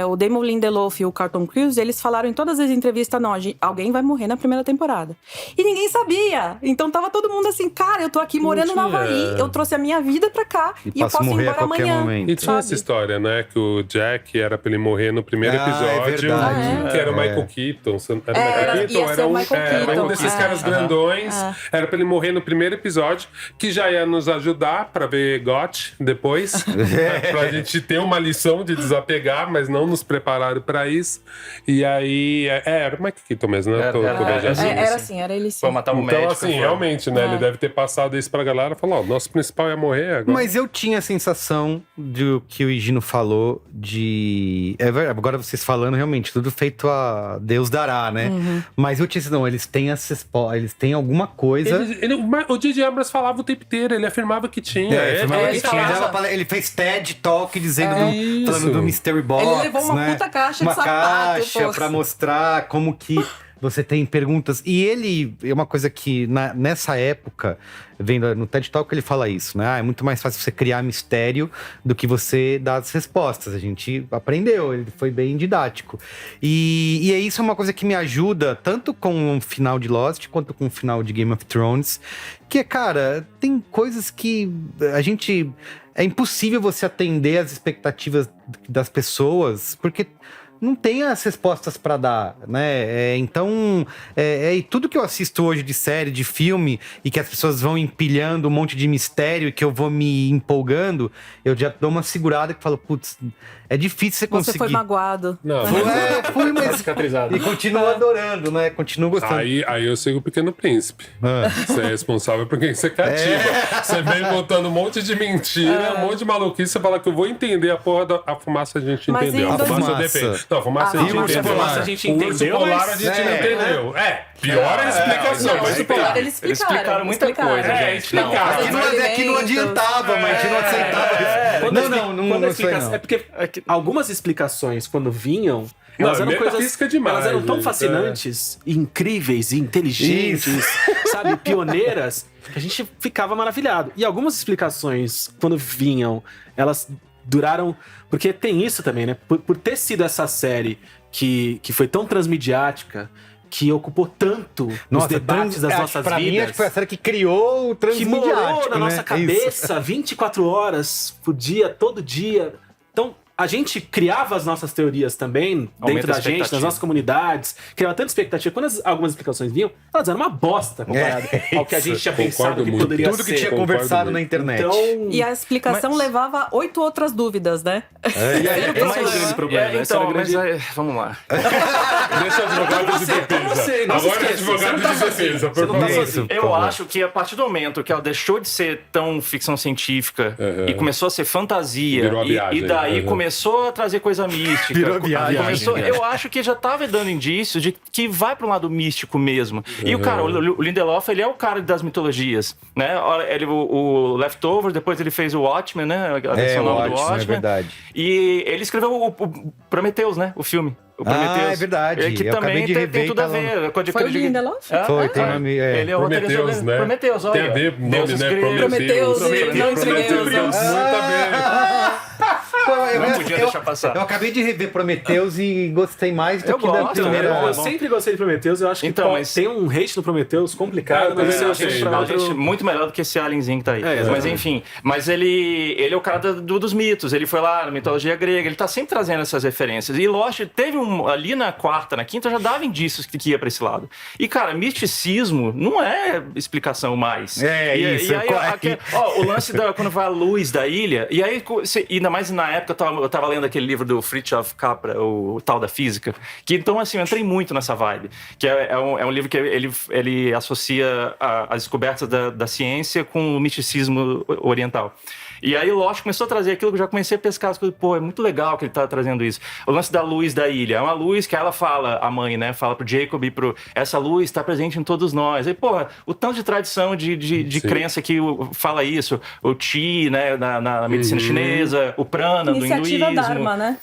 o Damon Lindelof e o Carlton Cuse, eles falaram em todas as entrevistas, não, alguém vai morrer na primeira temporada. E ninguém sabia. Então tava todo mundo assim, cara, eu tô aqui morando no Havaí, eu trouxe a minha vida pra cá e eu posso ir embora amanhã. Momento. E tinha essa história, né? Que o Jack era pra ele morrer no primeiro episódio. Que era o Michael Keaton. Era um desses caras grandões. Era pra ele morrer no primeiro episódio, que já ia nos ajudar pra ver GOT depois. Pra gente ter uma lição de desapegar, mas não nos prepararam pra isso. E aí... era o Michael Keaton mesmo, né? Era assim, era ele sim. Foi matar um médico. Então, assim, realmente, né? Ele deve ter passado isso pra galera e falou, nosso principal ia morrer agora. Mas eu tinha a sensação do que o Higino falou de... agora vocês falando, realmente, tudo feito a Deus dará, né? Mas eu tinha sensação, eles têm alguma coisa... O J.J. Abrams falava o tempo inteiro, ele afirmava que tinha. Ele fez TED Talk dizendo falando do Mystery Box. Ele levou uma puta caixa de sapato. Uma caixa pra mostrar como que você tem perguntas. E ele, é uma coisa que nessa época, vendo no TED Talk, ele fala isso, né? É muito mais fácil você criar mistério do que você dar as respostas. A gente aprendeu, ele foi bem didático. E isso é uma coisa que me ajuda, tanto com o final de Lost, quanto com o final de Game of Thrones. Que, cara, tem coisas que a gente... É impossível você atender as expectativas das pessoas, porque... não tem as respostas pra dar, né? Então, e tudo que eu assisto hoje de série, de filme, e que as pessoas vão empilhando um monte de mistério, e que eu vou me empolgando, eu já dou uma segurada que falo, putz, é difícil você conseguir. Você foi magoado. Não, fui, mas... cicatrizado. E continuo adorando, né? Continuo gostando. Aí eu sigo o Pequeno Príncipe. Você é responsável por quem você cativa. Você vem contando um monte de mentira, um monte de maluquice, você fala que eu vou entender a porra da fumaça, a gente Mas entendeu. A fumaça depende. Não, fumaça a gente urso entendeu. polar a gente O urso entendeu, polar mas- a gente não entendeu. Pior a explicação. Não, Mas o polar eles explicaram muita coisa, gente. explicaram. Aqui não adiantava, mas a gente não aceitava. Não sei não. É porque algumas explicações, quando vinham, elas Não, eram coisas. metafísica demais, Elas eram tão gente, fascinantes, e incríveis, e inteligentes, sabe, pioneiras, que a gente ficava maravilhado. E algumas explicações, quando vinham, elas duraram. Porque tem isso também, né? Por ter sido essa série que foi tão transmediática, que ocupou tanto os debates das nossas pra vidas. mim, acho que foi a série que criou o Que transmediático, morou na né? nossa Isso. cabeça 24 horas por dia, todo dia. Então, a gente criava as nossas teorias também dentro da gente, nas nossas comunidades, criava tanta expectativa. Quando algumas explicações vinham, elas eram uma bosta comparado ao que a gente tinha pensado que poderia Tudo ser. que tinha conversado na internet. Então, E a explicação levava 8 outras dúvidas, né? e aí esse era o grande problema. Esse era o grande... vamos lá. Deixa o advogado de defesa. Agora é advogado de defesa, por favor. Eu acho que a partir do momento que ela deixou de ser tão ficção científica e começou a ser fantasia, Virou a viagem. e daí começou a trazer coisa mística. Virou viagem. Eu acho que já tava dando indícios de que vai para um lado místico mesmo. E o cara, o Lindelof, ele é o cara das mitologias, né? O Leftovers, depois ele fez o Watchmen, né? A versão nova do Watchmen. É verdade. E ele escreveu o Prometheus, né? O filme. O Prometheus. É verdade. Que eu também acabei de rever tem tudo a e tava- ver. Com a Foi o Lindelof? Foi, tem nome... Ele é o Prometheus, roteirista né? Prometheus, olha. Tem a ver, nome, Deuses né? gregos. Prometheus, não entreguei os Muito Não podia deixar passar. Eu acabei de rever Prometheus e gostei mais do Eu que da gosto, primeira... Eu sempre gostei de Prometheus, eu acho que Então, mas- tem um hate no Prometheus complicado, mas É, eu achei achei A gente muito melhor do que esse alienzinho que tá aí. exatamente. Mas enfim, mas ele é o cara dos mitos. Ele foi lá na mitologia grega, ele tá sempre trazendo essas referências. E Lost teve ali na quarta, na quinta, já dava indícios que ia pra esse lado. E, cara, misticismo não é explicação mais. Isso, E aí, o lance quando vai a luz da ilha, e aí, ainda mais na época, eu tava lendo aquele livro do Fritjof Capra, o Tal da Física, que então, assim, eu entrei muito nessa vibe. Que é um livro que ele associa as descobertas da ciência com o misticismo oriental. E aí o Lost começou a trazer aquilo que eu já comecei a pescar as coisas. Pô, é muito legal que ele tá trazendo isso. O lance da luz da ilha. É uma luz que ela fala, a mãe, né? Fala pro Jacob e essa luz está presente em todos nós. Aí, porra, o tanto de tradição de crença que fala isso. O Qi, né? Na medicina chinesa. O Prana, do hinduísmo. Iniciativa Dharma, né?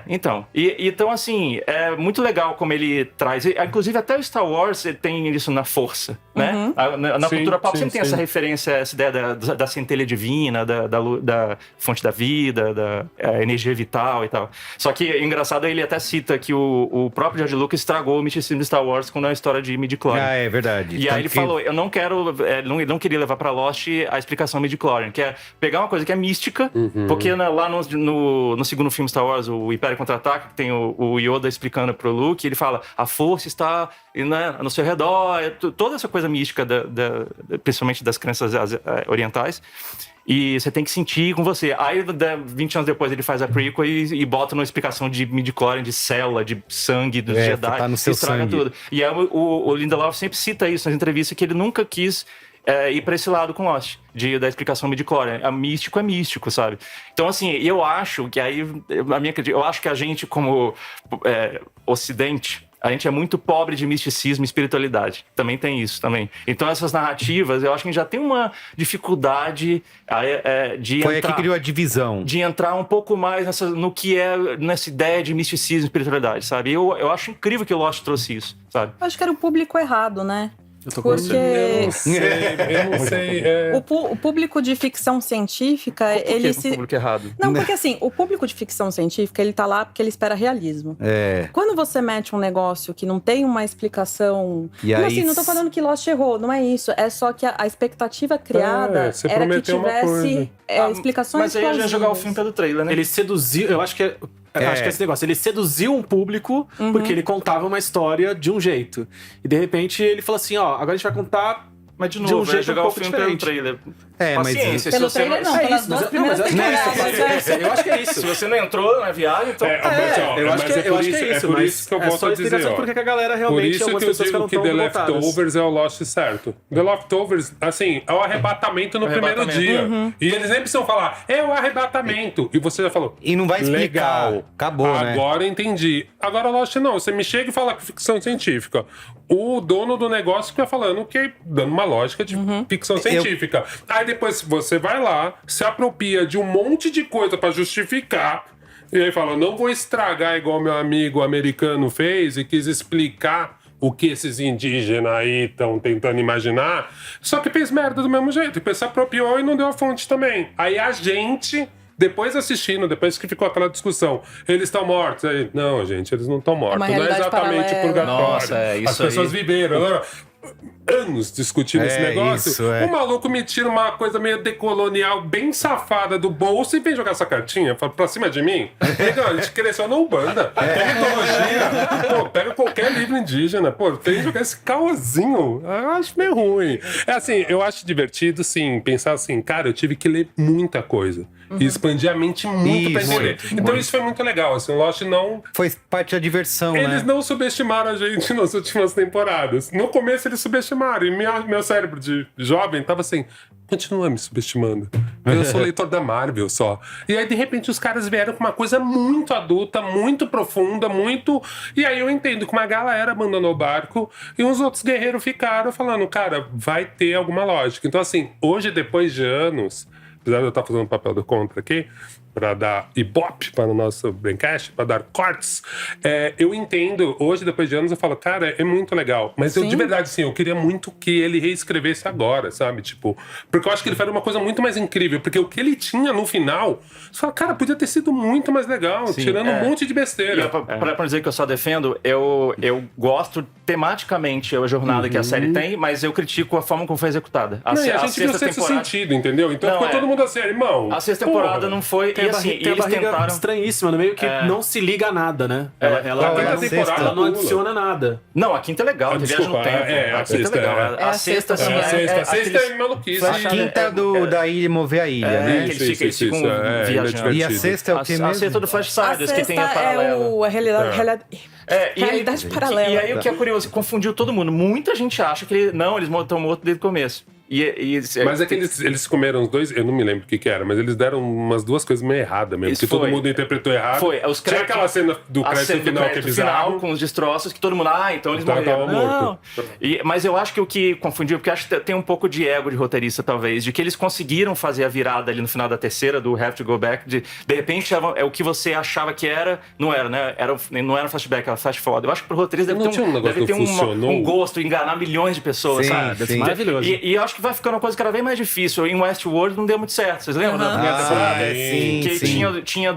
Então. Então, assim, é muito legal como ele traz. Inclusive, até o Star Wars tem isso na força, né? Na Sim, cultura pop sim, sempre tem sim. essa referência, essa ideia da centelha divina, da fonte da vida, da energia vital e tal. Só que, engraçado, ele até cita que o próprio George Lucas estragou o misticismo de Star Wars com a história de midi-chlorian. Ah, é verdade. E aí ele falou, eu não quero, não queria levar pra Lost a explicação midi-chlorian, que é pegar uma coisa que é mística, porque lá no segundo filme Star Wars, o Império Contra-Ataca, que tem o Yoda explicando pro Luke, ele fala, a força está no seu redor, toda essa coisa mística, principalmente das crenças orientais. E você tem que sentir com você. Aí, 20 anos depois, ele faz a prequel e bota uma explicação de midi-chlorian, de célula, de sangue dos Jedi. Tá no seu estraga sangue. tudo. E aí, o Lindelof sempre cita isso nas entrevistas, que ele nunca quis ir pra esse lado com Lost, da explicação midi-chlorian. É místico, sabe? Então, assim, eu acho que aí... Eu acho que a gente, como Ocidente... A gente é muito pobre de misticismo e espiritualidade. Também tem isso, também. Então, essas narrativas, eu acho que a gente já tem uma dificuldade de Foi entrar... aí que criou a divisão. De entrar um pouco mais nessa ideia de misticismo e espiritualidade, sabe? Eu acho incrível que o Lost trouxe isso, sabe? Eu acho que era o público errado, né? Eu tô com você. Eu não sei. O público de ficção científica, Por que ele o público errado? Não, porque assim, o público de ficção científica, ele tá lá porque ele espera realismo. Quando você mete um negócio que não tem uma explicação... E não, aí... assim, não tô falando que Lost errou, não é isso. É só que a expectativa criada você era que prometeu uma tivesse explicações Mas aí a gente vai jogar o plausíveis. filme pelo trailer, né? Ele seduziu, eu acho que acho que é esse negócio. Ele seduziu um público porque ele contava uma história de um jeito. E de repente ele falou assim: ó, agora a gente vai contar Mas de de novo, um jeito jogar um o pouco filme pelo diferente. trailer. Paciência, se Pelo você trailer, não, É pelas isso, duas mas primeiras temporadas. eu acho que é isso. Se você não entrou na viagem, então. Eu acho que é isso, por mas isso que eu é volto só a a explicação dizer, ó. porque que a galera Por realmente, isso algumas que eu pessoas digo ficaram que tão The revoltadas. Leftovers é o Lost certo. The Leftovers, assim, é o arrebatamento no primeiro dia. E eles nem precisam falar, é o arrebatamento. E você já falou. E não vai explicar. Legal. Acabou, né? Agora entendi. Agora Lost não. Você me chega e fala que ficção científica. O dono do negócio fica falando que dando uma lógica de ficção científica. Aí depois você vai lá, se apropria de um monte de coisa pra justificar. E aí fala, não vou estragar igual meu amigo americano fez e quis explicar o que esses indígenas aí estão tentando imaginar. Só que fez merda do mesmo jeito. Depois se apropriou e não deu a fonte também. Aí a gente... Depois assistindo, depois que ficou aquela discussão, eles estão mortos. Aí, não, gente, eles não estão mortos. Uma Não é realidade exatamente paralela. purgatório. Nossa, isso As pessoas aí. viveram anos discutindo esse negócio. isso, é. O maluco me tira uma coisa meio decolonial, bem safada do bolso e vem jogar essa cartinha pra cima de mim. Então, a gente cresceu na Umbanda. Pega mitologia. Pô, pega qualquer livro indígena. Pô, vem jogar esse caosinho. Eu acho meio ruim. É assim, eu acho divertido, sim, pensar assim, cara, eu tive que ler muita coisa. E expandir a mente muito pra Isso, entender. Então isso foi muito legal. Assim, o Lost não... Foi parte da diversão, Eles né? não subestimaram a gente nas últimas temporadas. No começo eles subestimaram. E meu cérebro de jovem tava assim, continua me subestimando. Eu sou leitor da Marvel só. E aí, de repente, os caras vieram com uma coisa muito adulta, muito profunda, muito... E aí eu entendo que uma galera abandonou o barco e uns outros guerreiros ficaram falando, cara, vai ter alguma lógica. Então, assim, hoje, depois de anos... Apesar de eu estar fazendo o papel do contra aqui, para dar ibope para o nosso Braincast, para dar cortes, eu entendo, hoje, depois de anos, eu falo, cara, é muito legal. Mas eu, de verdade, sim, eu queria muito que ele reescrevesse agora, sabe? Tipo, porque eu acho que ele faria uma coisa muito mais incrível, porque o que ele tinha no final, você fala, cara, podia ter sido muito mais legal, tirando um monte de besteira. Pra não dizer que eu só defendo, eu gosto tematicamente a jornada que a série tem, mas eu critico a forma como foi executada. Não, e a gente viu o sexto sentido, entendeu? Então ficou todo mundo assim, irmão. A sexta temporada não foi... Tem E assim, tem a eles barriga tentaram... estranhíssima, no meio que não se liga a nada, né? Ela não adiciona nada. Não, a quinta é legal, tem viagem no tempo. a A quinta é sexta legal. A sexta, assim... A sexta é maluquice. A quinta da ilha mover a ilha, né? Eles ficam viajando. E a sexta é o que mesmo? A sexta do Flash A Siders, que tem a sexta paralelo. é a realidade paralela. E aí o que é curioso, confundiu todo mundo. Muita gente acha que eles estão mortos desde o começo. Mas é que eles comeram os dois, eu não me lembro o que era, mas eles deram umas duas coisas meio erradas mesmo, que todo mundo interpretou errado. Foi, tinha aquela cena do crédito final que é bizarro. com os destroços, que todo mundo, então eles morreram. Morto. Mas eu acho que o que confundiu, porque acho que tem um pouco de ego de roteirista, talvez, de que eles conseguiram fazer a virada ali no final da terceira, do Have to Go Back, de repente é o que você achava que era, não era, né? Não era flashback, era flash forward. Eu acho que pro roteirista deve ter um gosto, enganar milhões de pessoas, sabe? Sim. Maravilhoso. E eu acho que vai ficando uma coisa cada vez mais difícil. Em Westworld não deu muito certo. Vocês lembram da primeira temporada? Sim. Tinha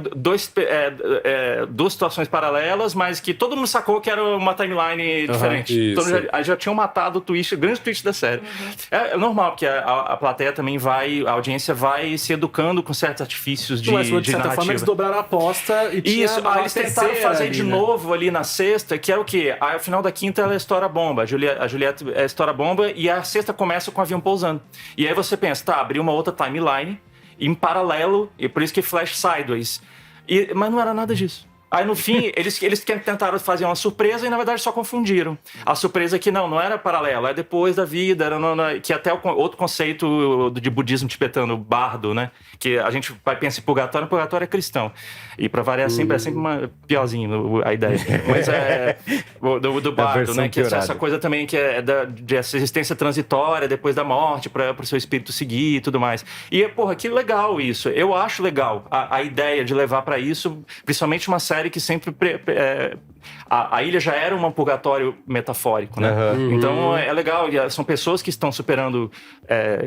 duas situações paralelas, mas que todo mundo sacou que era uma timeline diferente. Então já tinham matado o twist, o grande twist da série. É normal, porque a plateia também a audiência vai se educando com certos artifícios de certa narrativa. forma, eles dobraram a aposta e tinha aí eles tentaram fazer ali, de né? novo ali na sexta, que é o quê? Aí, o final da quinta ela estoura a bomba. A Juliette estoura a bomba e a sexta começa com o avião pousando. E aí você pensa, abriu uma outra timeline em paralelo, e por isso que Flash Sideways. Mas não era nada disso. Aí no fim, eles tentaram fazer uma surpresa e na verdade só confundiram. A surpresa que não era paralela, é depois da vida, que até outro conceito de budismo tibetano, bardo, né? Que a gente vai pensar em purgatório é cristão. E pra variar é sempre uma piorzinho a ideia. Mas do bardo, né? Que é essa coisa também que é de essa existência transitória depois da morte, para o seu espírito seguir e tudo mais. E, que legal isso. Eu acho legal a ideia de levar pra isso, principalmente uma série que sempre... A ilha já era um purgatório metafórico, né? Então é legal, são pessoas que estão superando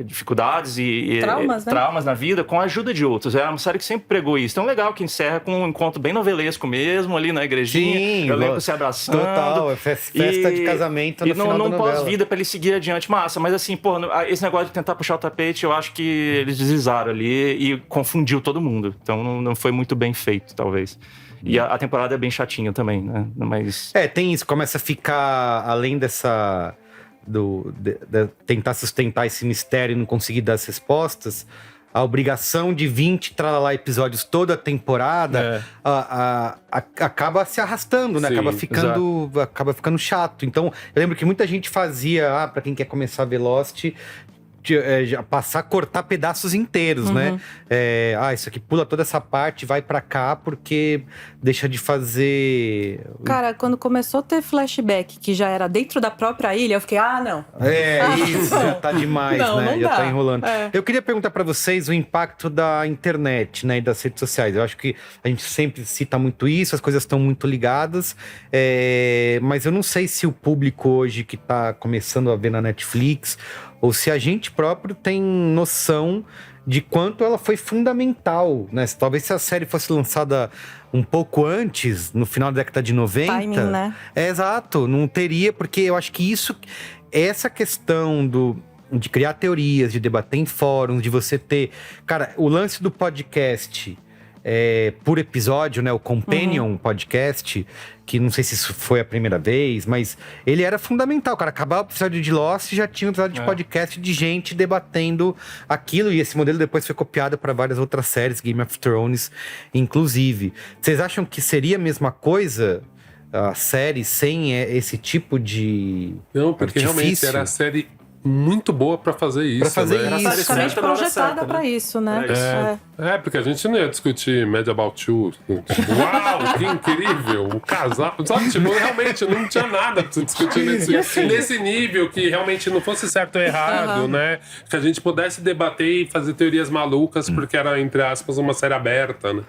dificuldades e traumas na vida com a ajuda de outros. É uma série que sempre pregou isso. Então é legal que encerra com um encontro bem novelesco mesmo, ali na igrejinha. Sim, eu lembro se abraçando. Total, festa de casamento no final da novela. Pós-vida pra ele seguir adiante, massa. Mas assim, esse negócio de tentar puxar o tapete, eu acho que eles deslizaram ali e confundiu todo mundo. Então não foi muito bem feito, talvez. E a temporada é bem chatinha também, né? Mas... tem isso. Começa a ficar, além tentar sustentar esse mistério e não conseguir dar as respostas, a obrigação de 20 tralalá episódios toda a temporada acaba se arrastando, né? Sim, Acaba ficando chato. Então, eu lembro que muita gente fazia, pra quem quer começar a ver Lost, passar a cortar pedaços inteiros, né? Isso aqui pula toda essa parte, vai pra cá, porque deixa de fazer... Cara, quando começou a ter flashback, que já era dentro da própria ilha, eu fiquei, não. Isso já tá demais, não, né? Não já dá. tá enrolando. Eu queria perguntar pra vocês o impacto da internet, né? E das redes sociais. Eu acho que a gente sempre cita muito isso, as coisas estão muito ligadas, mas eu não sei se o público hoje que tá começando a ver na Netflix, ou se a gente próprio tem noção de quanto ela foi fundamental, né? Talvez se a série fosse lançada um pouco antes, no final da década de 90... Timing, né? Exato, não teria, porque eu acho que essa questão de criar teorias, de debater em fóruns, de você ter... Cara, o lance do podcast... por episódio, né? O Companion Podcast, que não sei se isso foi a primeira vez, mas ele era fundamental, cara. Acabava o episódio de Lost e já tinha um episódio de podcast de gente debatendo aquilo. E esse modelo depois foi copiado para várias outras séries, Game of Thrones, inclusive. Vocês acham que seria a mesma coisa a série sem esse tipo de Não, porque artifício? realmente era a série muito boa pra fazer isso. Pra fazer né? isso. Praticamente certa na hora projetada certa, pra né? isso, né? Porque a gente não ia discutir Mad About You. Uau, que incrível! O casal. Sabe, tipo, realmente não tinha nada pra se discutir nesse nível, que realmente não fosse certo ou errado, né? Que a gente pudesse debater e fazer teorias malucas, porque era, entre aspas, uma série aberta, né?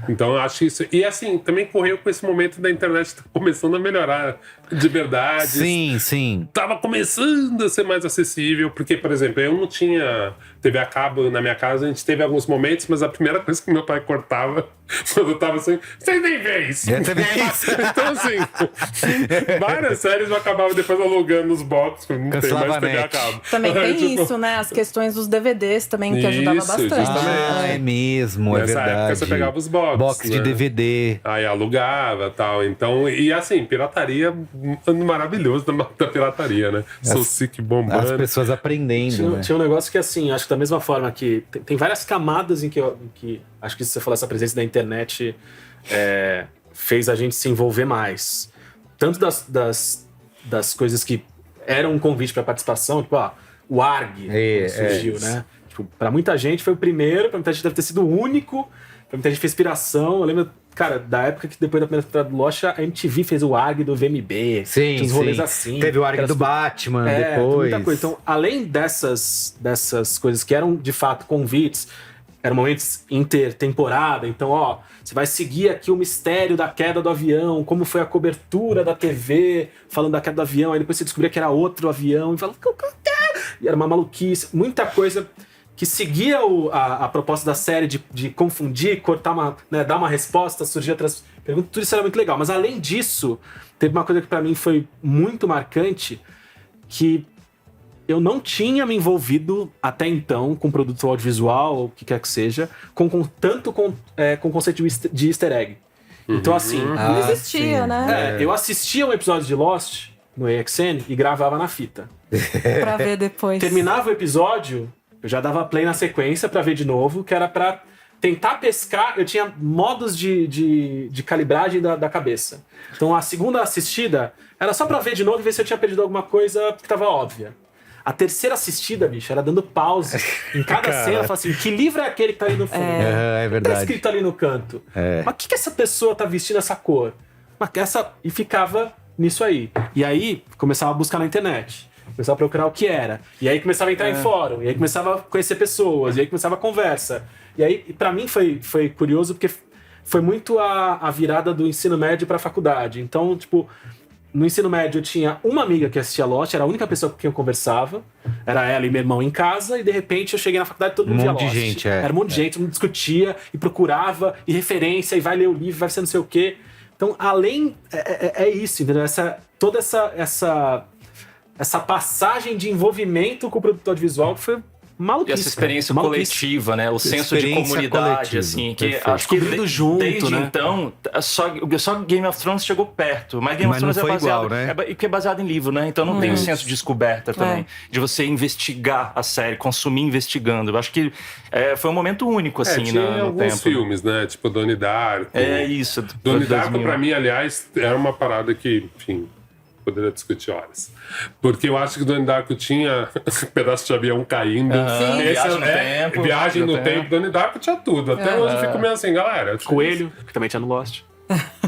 Então eu acho isso. E assim, também correu com esse momento da internet começando a melhorar de verdade. Sim. Tava começando a ser mais acessível, porque, por exemplo, eu não tinha TV a cabo na minha casa, a gente teve alguns momentos, mas a primeira coisa que meu pai cortava, quando eu tava assim, vocês nem vê isso. Então, assim, várias séries eu acabava depois alugando nos box, não tem mais TV a cabo. Também tem tipo, isso, né? As questões dos DVDs também, que ajudava bastante. Justamente. É mesmo, Nessa verdade. época você pegava os box, de né? DVD. Aí alugava e tal. Então, e assim, pirataria maravilhoso da pirataria, né? Sou sick bombando. As pessoas aprendendo, né? Tinha um negócio que, assim, acho que da mesma forma que tem várias camadas em que acho que você falou, essa presença da internet fez a gente se envolver mais. Tanto das coisas que eram um convite para participação, tipo, o ARG surgiu, né? Tipo, pra muita gente foi o primeiro, pra muita gente deve ter sido o único, pra muita gente fez inspiração. Eu lembro, cara, da época que depois da primeira temporada do Lost, a MTV fez o ARG do VMB. Sim, tinha uns rolês assim. Teve o ARG do Batman depois. Muita coisa. Então, além dessas coisas que eram, de fato, convites, eram momentos intertemporada, então, você vai seguir aqui o mistério da queda do avião, como foi a cobertura da TV, falando da queda do avião, aí depois você descobria que era outro avião, e falava, e era uma maluquice, muita coisa que seguia a proposta da série de confundir, cortar dar uma resposta, surgir outras perguntas, tudo isso era muito legal. Mas além disso, teve uma coisa que pra mim foi muito marcante, que eu não tinha me envolvido até então com produto audiovisual, ou o que quer que seja, tanto com o conceito de easter egg. Então assim... Não existia, né? eu assistia um episódio de Lost no AXN e gravava na fita. Pra ver depois. Terminava o episódio, eu já dava play na sequência pra ver de novo, que era pra tentar pescar. Eu tinha modos de calibragem da cabeça. Então a segunda assistida era só pra ver de novo e ver se eu tinha perdido alguma coisa que tava óbvia. A terceira assistida, bicho, era dando pause em cada cena. Eu falava assim, que livro é aquele que tá ali no fundo? É verdade. Tá escrito ali no canto. Mas o que essa pessoa tá vestindo essa cor? E ficava nisso aí. E aí, começava a buscar na internet. Começava a procurar o que era. E aí começava a entrar em fórum. E aí começava a conhecer pessoas. E aí começava a conversa. E aí, pra mim, foi curioso, porque foi muito a virada do ensino médio pra faculdade. Então, tipo... No ensino médio eu tinha uma amiga que assistia Lost, era a única pessoa com quem eu conversava. Era ela e meu irmão em casa, e de repente eu cheguei na faculdade e todo mundo via Lost. Era um monte de gente, todo mundo discutia e procurava, e referência, e vai ler o livro, vai ser não sei o quê. Então, além... É isso, entendeu? Toda essa passagem de envolvimento com o produto audiovisual que foi maluquice. E essa experiência cara. Maluquice. coletiva, né? O senso de Experiência comunidade, coletiva. assim. Que Perfeito. acho que Descobrindo junto, desde né? então, só Game of Thrones chegou perto. Mas Game of Mas Thrones não foi é baseado... igual, né? que é baseado em livro, né? Então não tem um senso de descoberta também. De você investigar a série, consumir investigando. Eu acho que foi um momento único, assim, tinha no alguns tempo. filmes, né? Tipo Donnie Darko. É isso. Donnie Darko, 2000. pra mim, aliás, era uma parada que, enfim, poderia discutir horas. Porque eu acho que Donnie Darko tinha pedaço de avião caindo. Sim. Viagem no tempo. Viagem no tempo. Donnie Darko tinha tudo. Até hoje eu fico meio assim, galera. Coelho, que também tinha no Lost.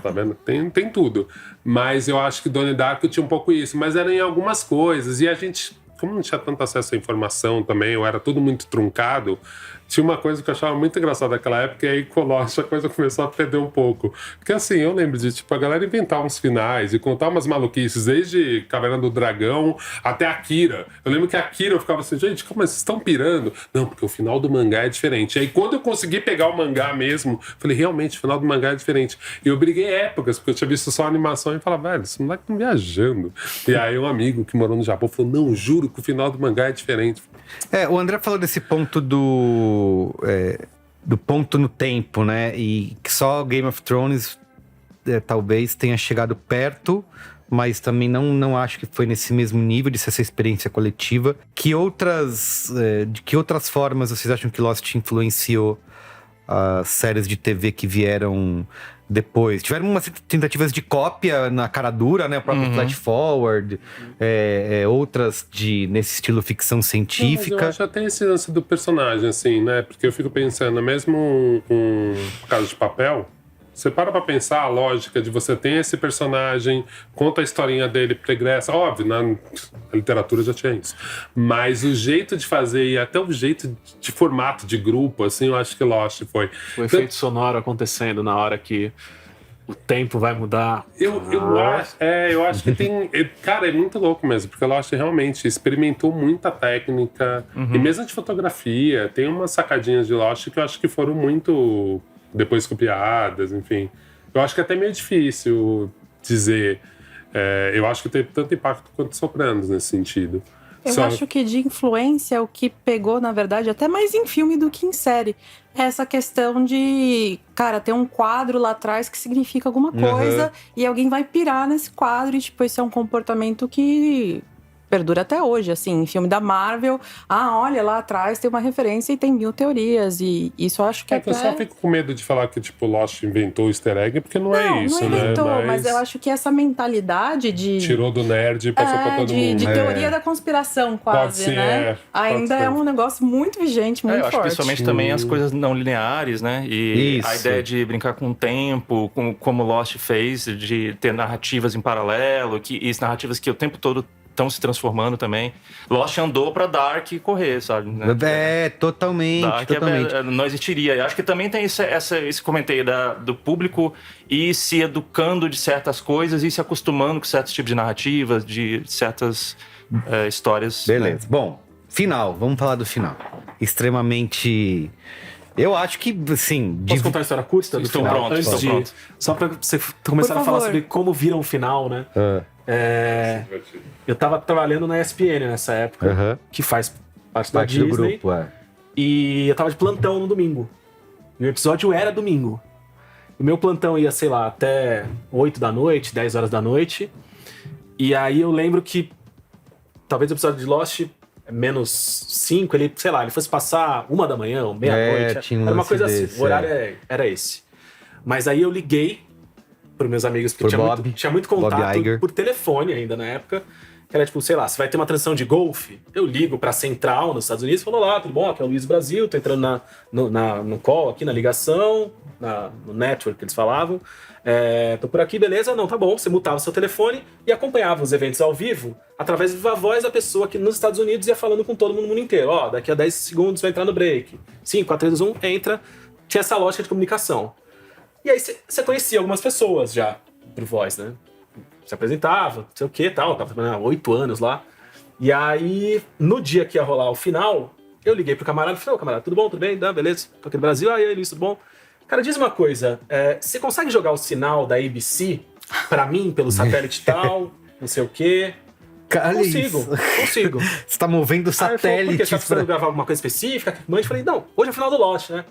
Tá vendo? Tem tudo. Mas eu acho que Donnie Darko tinha um pouco isso. Mas era em algumas coisas. E a gente, como não tinha tanto acesso à informação também, ou era tudo muito truncado, tinha uma coisa que eu achava muito engraçada naquela época, e aí com Lost a coisa começou a perder um pouco. Porque assim, eu lembro de tipo, a galera inventar uns finais e contar umas maluquices, desde Caverna do Dragão até Akira. Eu lembro que Akira eu ficava assim, gente, como vocês estão pirando? Não, porque o final do mangá é diferente. E aí quando eu consegui pegar o mangá mesmo, falei, realmente, o final do mangá é diferente. E eu briguei épocas, porque eu tinha visto só a animação e falava, velho, esse moleque tá viajando. E aí um amigo que morou no Japão falou, não, juro que o final do mangá é diferente. O André falou desse ponto do ponto no tempo, né? E que só Game of Thrones talvez tenha chegado perto, mas também não acho que foi nesse mesmo nível de ser essa experiência coletiva. De que outras formas vocês acham que Lost influenciou as séries de TV que vieram depois? Tiveram umas tentativas de cópia na cara dura, né? O próprio Flash Forward, outras nesse estilo ficção científica. Mas eu acho até esse lance do personagem, assim, né? Porque eu fico pensando, mesmo um Casa de Papel, você para pra pensar a lógica de você ter esse personagem, conta a historinha dele pregressa. Óbvio, na literatura já tinha isso. Mas o jeito de fazer e até o jeito de formato de grupo, assim, eu acho que Lost foi. O efeito sonoro acontecendo na hora que o tempo vai mudar. Eu acho que tem... Cara, é muito louco mesmo, porque Lost realmente experimentou muita técnica, e mesmo de fotografia, tem umas sacadinhas de Lost que eu acho que foram muito... depois copiadas, enfim. Eu acho que é até meio difícil dizer. Eu acho que teve tanto impacto quanto Sopranos nesse sentido. Eu acho que de influência, o que pegou, na verdade, até mais em filme do que em série, é essa questão de, cara, ter um quadro lá atrás que significa alguma coisa e alguém vai pirar nesse quadro e, tipo, esse é um comportamento que perdura até hoje, assim, em filme da Marvel, olha, lá atrás tem uma referência e tem 1000 teorias, e isso eu acho que que eu só fico com medo de falar que, tipo, Lost inventou o easter egg, porque não é isso, não inventou, né? mas eu acho que essa mentalidade de... Tirou do nerd e passou pra todo mundo. De teoria da conspiração, quase, Pode ser, né? Ainda é um negócio muito vigente, muito eu acho forte. principalmente também as coisas não lineares, né? E a ideia de brincar com o tempo, como Lost fez, de ter narrativas em paralelo, e narrativas que o tempo todo estão se transformando também. Lost andou pra Dark correr, sabe? Né? Totalmente. Dark não existiria. Eu acho que também tem esse comentário do público ir se educando de certas coisas e se acostumando com certos tipos de narrativas, de certas histórias. Beleza. Né? Bom, final. Vamos falar do final. Extremamente... Eu acho que, assim... Posso contar a história curta do final? Pronto. Só pra você começar a falar sobre como viram o final, né? Eu tava trabalhando na ESPN nessa época, que faz parte da Disney. Do grupo, E eu tava de plantão no domingo. E o episódio era domingo. O meu plantão ia, sei lá, até 8 da noite, 10 horas da noite. E aí eu lembro que talvez o episódio de Lost... menos 5, ele fosse passar 1 da manhã, ou meia-noite. Era uma coisa assim, o horário era esse. Mas aí eu liguei pros meus amigos, porque tinha muito contato por telefone ainda na época, que era tipo, sei lá, se vai ter uma transmissão de golfe, eu ligo pra Central nos Estados Unidos e falo, olá, tudo bom? Aqui é o Luiz Brasil, tô entrando no call aqui, na ligação, no network que eles falavam. Tô por aqui, beleza? Não, tá bom. Você mutava o seu telefone e acompanhava os eventos ao vivo através da viva voz da pessoa que nos Estados Unidos ia falando com todo mundo no mundo inteiro. Daqui a 10 segundos vai entrar no break. 5, 4, 3, 2, 1, entra. Tinha essa lógica de comunicação. E aí você conhecia algumas pessoas já por voz, né? Se apresentava, não sei o que tal. Tava trabalhando há 8 anos lá. E aí, no dia que ia rolar o final, eu liguei pro camarada e falei, camarada, tudo bom? Tudo bem? Beleza. Tô aqui no Brasil. Aí, Luiz, tudo bom? Cara, diz uma coisa, você consegue jogar o sinal da ABC pra mim, pelo satélite tal, não sei o quê? Cara, Consigo. Você tá movendo Aí ele falou, por quê? satélites. Você tá precisando gravar alguma coisa específica? Eu falei, não, hoje é o final do Lost, né?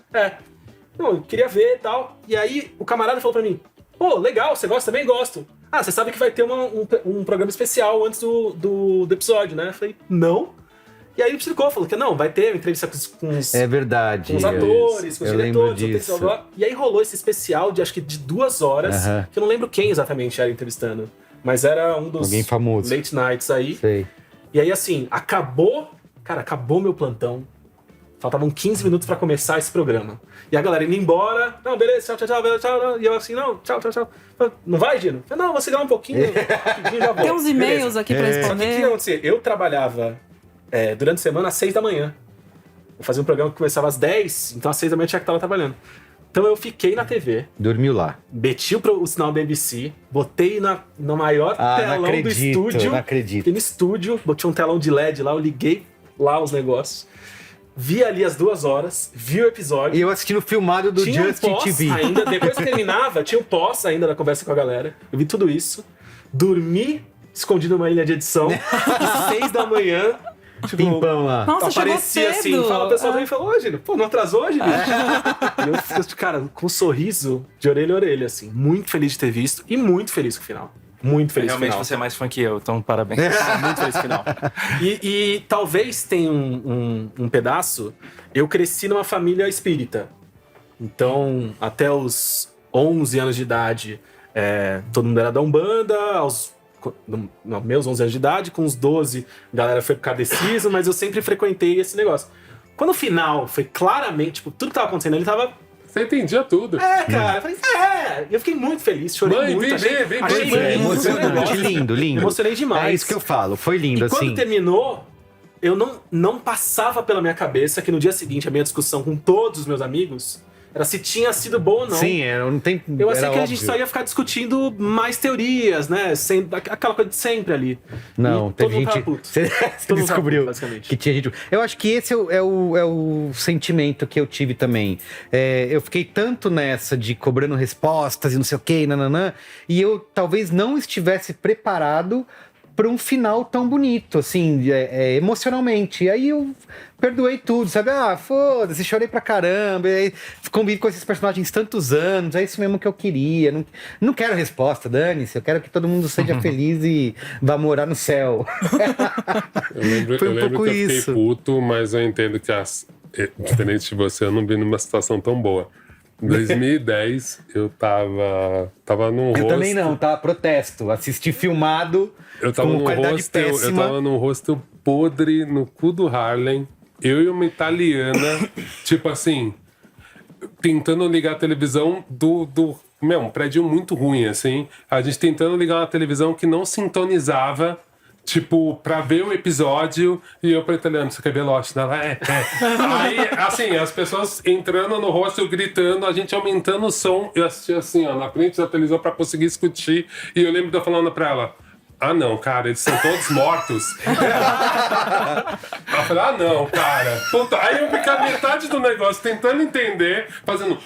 Não, eu queria ver e tal. E aí o camarada falou pra mim, pô, legal, você gosta? Também gosto. Ah, você sabe que vai ter um programa especial antes do episódio, né? Eu falei, não. E aí ele explicou, falou que não, vai ter uma entrevista com os... É verdade. Com os atores, com os eu lembro diretores. disso. E aí rolou esse especial de, acho que de 2 horas, que eu não lembro quem exatamente era entrevistando. Mas era um dos alguém famoso. late nights aí. Sei. E aí, assim, acabou meu plantão. Faltavam 15 minutos pra começar esse programa. E a galera indo embora. Não, beleza, tchau, tchau. E eu assim, não, tchau. Não vai, Gino? Eu falei, não, vou segurar um pouquinho, rapidinho, já vou. Tem uns e-mails aqui pra Só que responder. o que ia acontecer? Eu trabalhava durante a semana às 6 da manhã. Eu fazia um programa que começava às 10, então às 6 da manhã eu tinha que estar lá trabalhando. Então eu fiquei na TV. Dormiu lá. Meti o sinal da ABC, botei no maior telão do estúdio. Não acredito. Fiquei no estúdio, botei um telão de LED lá, eu liguei lá os negócios. Vi ali as 2 horas, vi o episódio. E eu assistindo filmado do tinha Justin pós TV. ainda, depois que terminava, tinha o pós ainda da conversa com a galera. Eu vi tudo isso. Dormi escondido numa ilha de edição. Às 6 da manhã. Tipo, Pimpão lá. Nossa, aparecia chegou cedo. assim, fala o pessoal também falou, ô, Gino, pô, não atrasou hoje? E eu fiquei, cara, com um sorriso de orelha a orelha, assim. Muito feliz de ter visto e muito feliz com o final. Muito feliz com o Realmente final. você é mais fã que eu, então parabéns. Muito feliz com o final. E talvez tenha um pedaço. Eu cresci numa família espírita. Então, até os 11 anos de idade, todo mundo era da Umbanda, meus 11 anos de idade, com os 12, a galera foi pro kardecismo, mas eu sempre frequentei esse negócio. Quando o final foi claramente, tipo, tudo que tava acontecendo, ele tava... Você entendia tudo. Cara, eu falei, eu fiquei muito feliz, chorei Mãe, muito. vem achei ver. É lindo, emocionante, lindo. Me emocionei demais. É isso que eu falo, foi lindo, E quando assim. terminou, eu não passava pela minha cabeça que no dia seguinte a minha discussão com todos os meus amigos era se tinha sido bom ou não. Sim, não tem. Eu achei era que a óbvio. gente só ia ficar discutindo mais teorias, né? Aquela coisa de sempre ali. Não, E teve todo mundo tava gente. puto. Você Todo mundo tava descobriu puto, basicamente. que tinha gente. Eu acho que esse é o sentimento que eu tive também. Eu fiquei tanto nessa de cobrando respostas e não sei o que, nananã, e eu talvez não estivesse preparado para um final tão bonito, assim, emocionalmente. E aí eu perdoei tudo, sabe? Foda-se, chorei pra caramba. E aí convivi com esses personagens tantos anos, é isso mesmo que eu queria. Não quero resposta, dane-se. Eu quero que todo mundo seja feliz e vá morar no céu. Foi um pouco que eu isso. fiquei puto, mas eu entendo que, diferente de você, eu não vi numa situação tão boa. Em 2010, eu tava num hostel. Eu também não, tá? Protesto. Assisti filmado Eu tava com num qualidade hostel, péssima. eu tava num hostel podre no cu do Harlem. Eu e uma italiana, tipo assim, tentando ligar a televisão um prédio muito ruim, assim. A gente tentando ligar uma televisão que não sintonizava, tipo, pra ver o episódio, e eu pra italiano, você quer ver Lost? Ela, Aí, assim, as pessoas entrando no hostel, gritando, a gente aumentando o som, eu assisti assim, ó, na frente da televisão pra conseguir discutir, e eu lembro de eu falando pra ela, não, cara, eles são todos mortos. Eu falei, não, cara. Puta. Aí eu fiquei a metade do negócio tentando entender, fazendo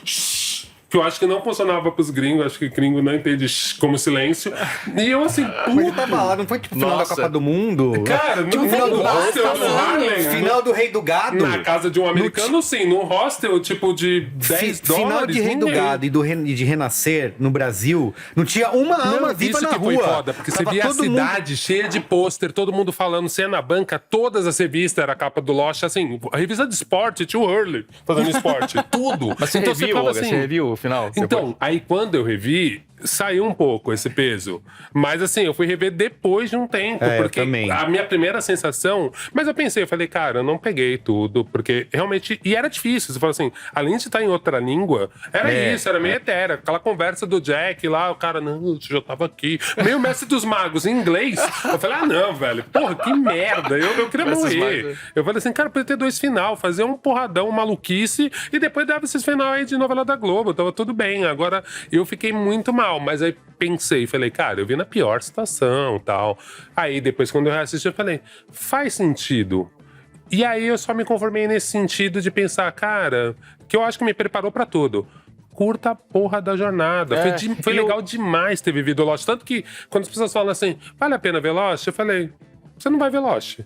que eu acho que não funcionava pros gringos, acho que gringo não entende como silêncio. E eu assim, puto. Mas ele tava lá, não foi tipo final da Copa do Mundo? Cara, no final do hostel, no Harlem. Final do Rei do Gado? Na casa de um americano, sim. Num hostel, tipo, de 10 dólares. Final de Rei do ninguém. Gado e de Renascer no Brasil, não tinha uma alma viva isso na que rua. foi foda, porque você Tava via a todo mundo- cidade cheia de pôster, todo mundo falando, você ia na banca, todas as revistas era a capa do Lost, assim, a revista de esporte, Too Early, fazendo esporte, tudo. Mas você Então reviu, fala Olga? Você reviu o final? Então, aí quando eu revi, saiu um pouco esse peso. Mas assim, eu fui rever depois de um tempo. Eu porque também. a minha primeira sensação... Mas eu pensei, eu falei, cara, eu não peguei tudo. Porque realmente... E era difícil. Você fala assim, além de estar em outra língua, era isso, era meio etéreo. Aquela conversa do Jack lá, o cara, não, eu já tava aqui. Meio Mestre dos Magos, em inglês. Eu falei, não, velho, porra, que merda. Eu queria morrer. Eu falei assim, cara, podia ter 2 final, fazer um porradão, maluquice, e depois dava esses final aí de novela da Globo. Tava tudo bem. Agora, eu fiquei muito mal. Mas aí pensei, falei, cara, eu vi na pior situação, tal. Aí depois, quando eu reassisti, eu falei, faz sentido. E aí eu só me conformei nesse sentido de pensar, cara, que eu acho que me preparou pra tudo. Curta a porra da jornada. Foi legal demais ter vivido Lost. Tanto que, quando as pessoas falam assim, vale a pena ver Lost? Eu falei, você não vai ver Lost.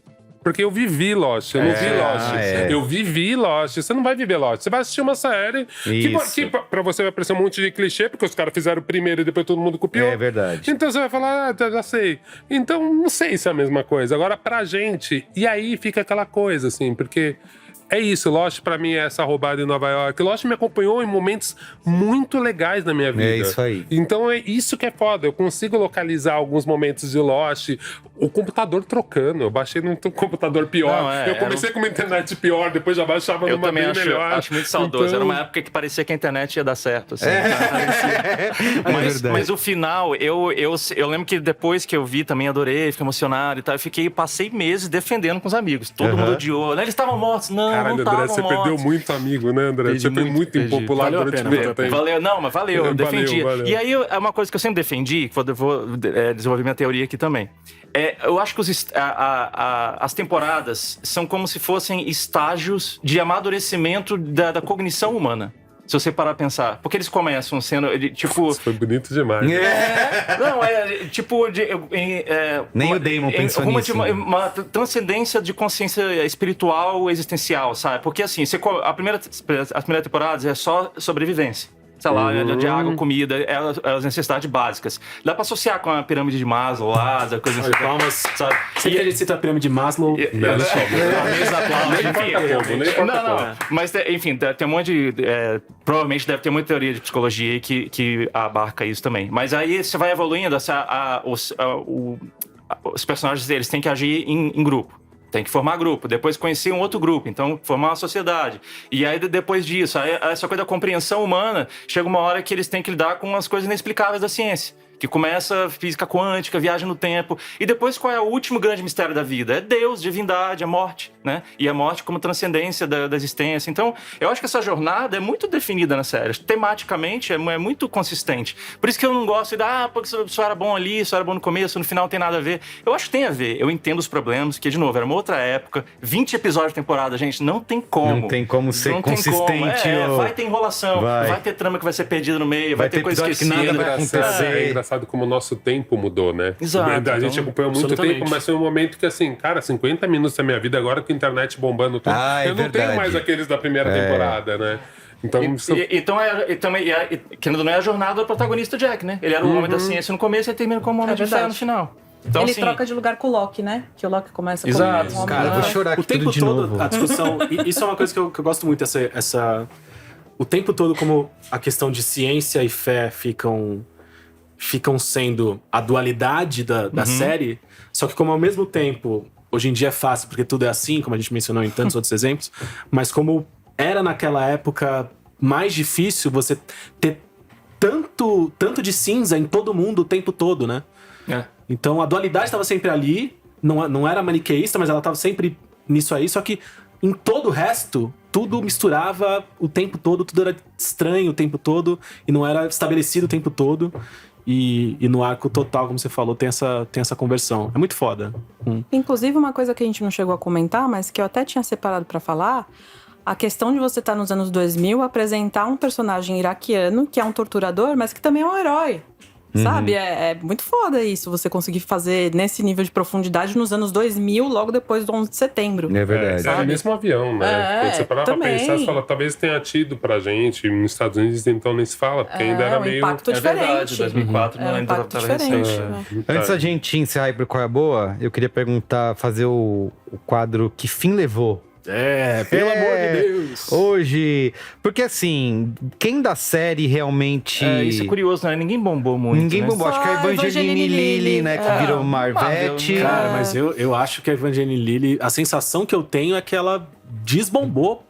Porque eu vivi Lost, eu não vi Lost. Eu vivi Lost, você não vai viver Lost. Você vai assistir uma série que pra você vai parecer um monte de clichê, porque os caras fizeram primeiro e depois todo mundo copiou. É verdade. Então você vai falar, já sei. Então não sei se é a mesma coisa. Agora pra gente, e aí fica aquela coisa, assim, porque... É isso, Lost pra mim é essa roubada em Nova York. Lost me acompanhou em momentos muito legais na minha vida. É isso aí. Então é isso que é foda. Eu consigo localizar alguns momentos de Lost. O computador trocando. Eu baixei num computador pior. Não, eu comecei com uma internet pior, depois já baixava Eu numa também bem melhor. acho muito saudoso. Então... Era uma época que parecia que a internet ia dar certo. Assim. Mas o final, eu lembro que depois que eu vi também adorei, fiquei emocionado e tal. Passei meses defendendo com os amigos. Todo mundo odiou. Eles estavam mortos. Não, Caralho, não André, estavam você mortos. perdeu muito amigo, né, André? Você foi muito impopular durante muito tempo. Valeu, não, mas valeu, eu defendi. Valeu. E aí, é uma coisa que eu sempre defendi, que eu vou desenvolver minha teoria aqui também. Eu acho que as temporadas são como se fossem estágios de amadurecimento da cognição humana. Se você parar a pensar. Porque eles começam sendo, tipo... Isso foi bonito demais. Nem o Damon pensou nisso. Uma transcendência de consciência espiritual existencial, sabe? Porque assim, as primeiras temporadas é só sobrevivência. Sei lá, de água, comida, as necessidades básicas. Dá pra associar com a pirâmide de Maslow lá, as coisas assim. Palmas, sabe? Sempre que a gente cita a pirâmide de Maslow, Não. Mas, enfim, tem um monte de... provavelmente deve ter muita teoria de psicologia que abarca isso também. Mas aí você vai evoluindo, os personagens deles têm que agir em grupo. Tem que formar grupo, depois conhecer um outro grupo, então formar uma sociedade. E aí, depois disso, essa coisa da compreensão humana, chega uma hora que eles têm que lidar com as coisas inexplicáveis da ciência. Que começa física quântica, viagem no tempo. E depois, qual é o último grande mistério da vida? É Deus, divindade, a morte, né? E a morte como transcendência da existência. Então, eu acho que essa jornada é muito definida na série. Tematicamente, é muito consistente. Por isso que eu não gosto de porque só era bom ali, só era bom no começo, no final não tem nada a ver. Eu acho que tem a ver. Eu entendo os problemas, que, de novo, era uma outra época. 20 episódios de temporada, gente, não tem como. Não tem como ser consistente. Vai ter enrolação, vai ter trama que vai ser perdida no meio, vai ter coisa esquecida. Que nada vai acontecer. É engraçado como o nosso tempo mudou, né? Exato. A gente acompanhou muito tempo, mas foi um momento que, assim, cara, 50 minutos da minha vida agora com a internet bombando tudo. Eu não tenho mais aqueles da primeira temporada, né? Então, querendo ou não, é a jornada do protagonista Jack, né? Ele era o homem da ciência no começo e termina como homem de fé no final. Então, ele troca de lugar com o Loki, né? Que o Loki começa com Exato. Cara, eu vou chorar aqui o tempo tudo de todo, novo. a discussão... Isso é uma coisa que eu gosto muito, o tempo todo como a questão de ciência e fé ficam sendo a dualidade da série, só que como ao mesmo tempo, hoje em dia é fácil, porque tudo é assim, como a gente mencionou em tantos outros exemplos, mas como era naquela época mais difícil você ter tanto de cinza em todo mundo o tempo todo, né? Então a dualidade estava sempre ali, não era maniqueísta, mas ela estava sempre nisso aí, só que em todo o resto, tudo misturava o tempo todo, tudo era estranho o tempo todo, e não era estabelecido o tempo todo. E no arco total, como você falou, tem essa conversão. É muito foda. Inclusive, uma coisa que a gente não chegou a comentar, mas que eu até tinha separado pra falar, a questão de você estar nos anos 2000, apresentar um personagem iraquiano, que é um torturador, mas que também é um herói. Sabe? É muito foda isso, você conseguir fazer nesse nível de profundidade nos anos 2000, logo depois do 11 de setembro. É verdade. Era mesmo avião, né? Quando você parava pra pensar, você fala, talvez tenha tido pra gente, nos Estados Unidos então nem se fala, porque ainda era meio... Impacto diferente. Verdade, 2004 não ainda impacto estava diferente. recente. Antes da gente encerrar aí pro Qual é a Boa, eu queria fazer o quadro Que Fim Levou? Pelo amor de Deus. Hoje, porque assim, quem da série realmente... isso é curioso, né? Ninguém bombou muito, Ninguém bombou, acho que a Evangeline Lilly, né, que virou Marvete. Cara, mas eu acho que a Evangeline Lilly, a sensação que eu tenho é que ela desbombou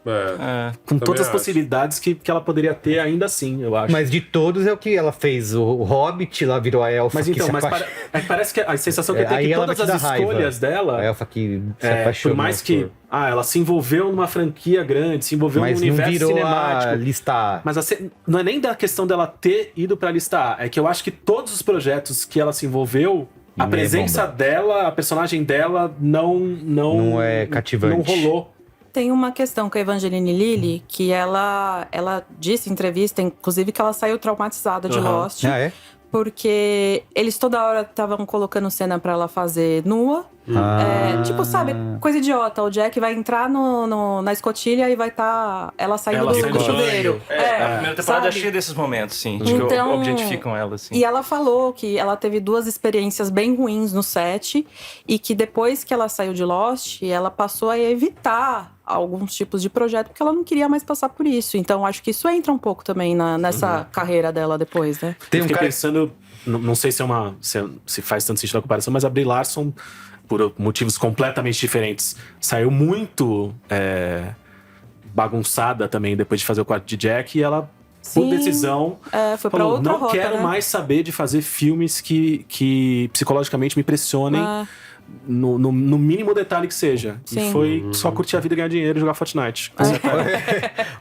com todas as possibilidades que ela poderia ter ainda assim, eu acho. Mas de todos é o que ela fez. O Hobbit lá virou a elfa. Mas então, parece que a sensação que eu tenho é que todas as escolhas dela... A elfa que se apaixonou. Por mais que ela se envolveu numa franquia grande, se envolveu num universo cinemático. A lista A. Mas não é nem da questão dela ter ido pra lista A, é que eu acho que todos os projetos que ela se envolveu, a presença dela, a personagem dela não é cativante. Não rolou. Tem uma questão com a Evangeline Lilly, que ela disse em entrevista, inclusive, que ela saiu traumatizada de Lost. porque eles toda hora estavam colocando cena pra ela fazer nua. Tipo, sabe, coisa idiota. O Jack vai entrar na escotilha e vai estar ela saindo do chuveiro. A primeira temporada é sabe? cheia desses momentos, sim. Então, que objetificam ela, assim. E ela falou que ela teve 2 experiências bem ruins no set e que depois que ela saiu de Lost, ela passou a evitar alguns tipos de projeto porque ela não queria mais passar por isso. Então, acho que isso entra um pouco também nessa carreira dela depois, né? Eu fiquei pensando, não sei se faz tanto sentido a comparação, mas a Brie Larson, por motivos completamente diferentes, saiu muito bagunçada também depois de fazer o quarto de Jack, e ela, por decisão, foi pra falou, outra não rota, quero né? mais saber de fazer filmes que psicologicamente me pressionem no mínimo detalhe que seja. Sim. E foi só curtir a vida, ganhar dinheiro e jogar Fortnite.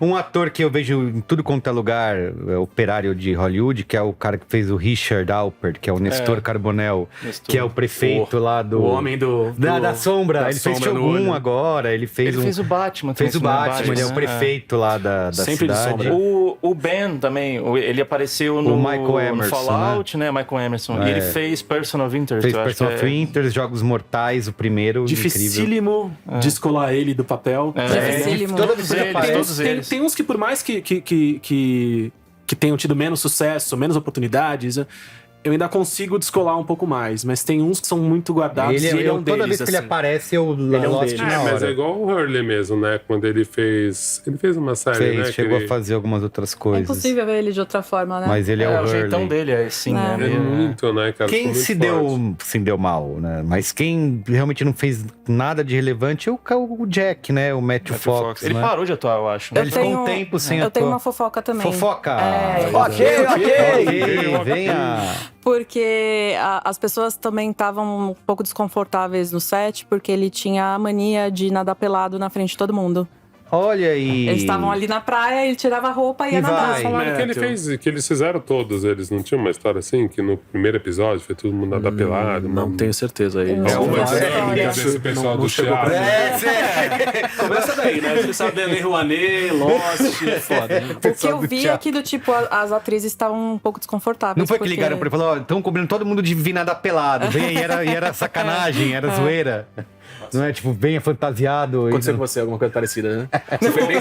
Um ator que eu vejo em tudo quanto é lugar, operário de Hollywood, que é o cara que fez o Richard Alpert, que é o Nestor Carbonell, que é o prefeito lá do... O homem da Sombra. da Ele fez sombra no Shogun olho. agora, ele fez o Batman. Fez o também, Batman, ele é o prefeito lá da Sempre de cidade. sombra. O Ben também, ele apareceu no Michael Emerson, Fallout, né? Michael Emerson. E ele fez Person of Interest. Fez eu acho Person que of Interest, Jogos Mortais, o primeiro, incrível. Dificílimo descolar ele do papel. Dificílimo. Todos eles. Tem uns que, por mais que tenham tido menos sucesso, menos oportunidades, eu ainda consigo descolar um pouco mais. Mas tem uns que são muito guardados, e ele é um toda deles. vez que ele aparece, eu Lost na hora. Mas é igual o Hurley mesmo, né? Quando ele fez uma série, né? Chegou que a fazer algumas outras É coisas. impossível ver ele de outra forma, né? Mas ele é o o jeitão Hurley. dele, assim, né? É muito, né, cara? Quem Ficou se muito deu mal, né? Mas quem realmente não fez nada de relevante é o Jack, né? O Matthew Fox, Ele né? parou de atuar, eu acho. Ele ficou um tempo sem atuar. Eu tenho uma fofoca também. Fofoca! Ok. Venha! Porque as pessoas também estavam um pouco desconfortáveis no set, porque ele tinha a mania de nadar pelado na frente de todo mundo. Olha aí! Eles estavam ali na praia, ele tirava a roupa e ia nadar. Falaram que eles fizeram todos, eles não tinham uma história assim, que no primeiro episódio foi todo mundo nadar pelado. Não tenho certeza aí. Alguma dinâmica desse pessoal do teatro. Começa daí, né? Você sabe Lei Rouanet, Lost, é foda. Né? O que eu vi é que do tipo, as atrizes estavam um pouco desconfortáveis. Não foi que porque... ligaram pra ele e falaram, estão cobrindo todo mundo de vir nadar pelado. Vem aí, e era sacanagem, era zoeira. Não é tipo, venha fantasiado. Aconteceu com você alguma coisa parecida, né? Você foi bem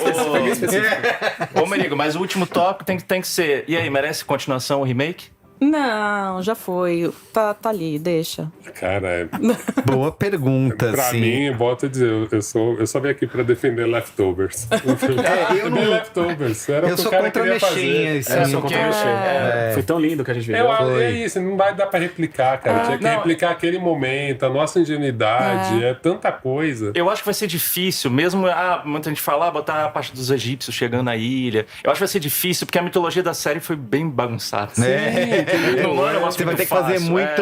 específico. Ô, Merigo, mas o último tópico tem que ser... E aí, merece continuação o remake? Não, já foi. Tá ali, deixa. Cara, Boa pergunta, pra sim. mim, volto a dizer, eu só vim aqui pra defender Leftovers. Eu não... Leftovers. Era Eu o que sou o cara contra queria mexinha, fazer. assim. Sou contra mexer. Foi tão lindo que a gente viu. É isso, não vai dar pra replicar, cara. Tinha que replicar aquele momento, a nossa ingenuidade, é tanta coisa. Eu acho que vai ser difícil, mesmo muita gente fala, botar a parte dos egípcios chegando na ilha. Eu acho que vai ser difícil, porque a mitologia da série foi bem bagunçada. Não é um negócio Você vai muito ter que fazer fácil, muito...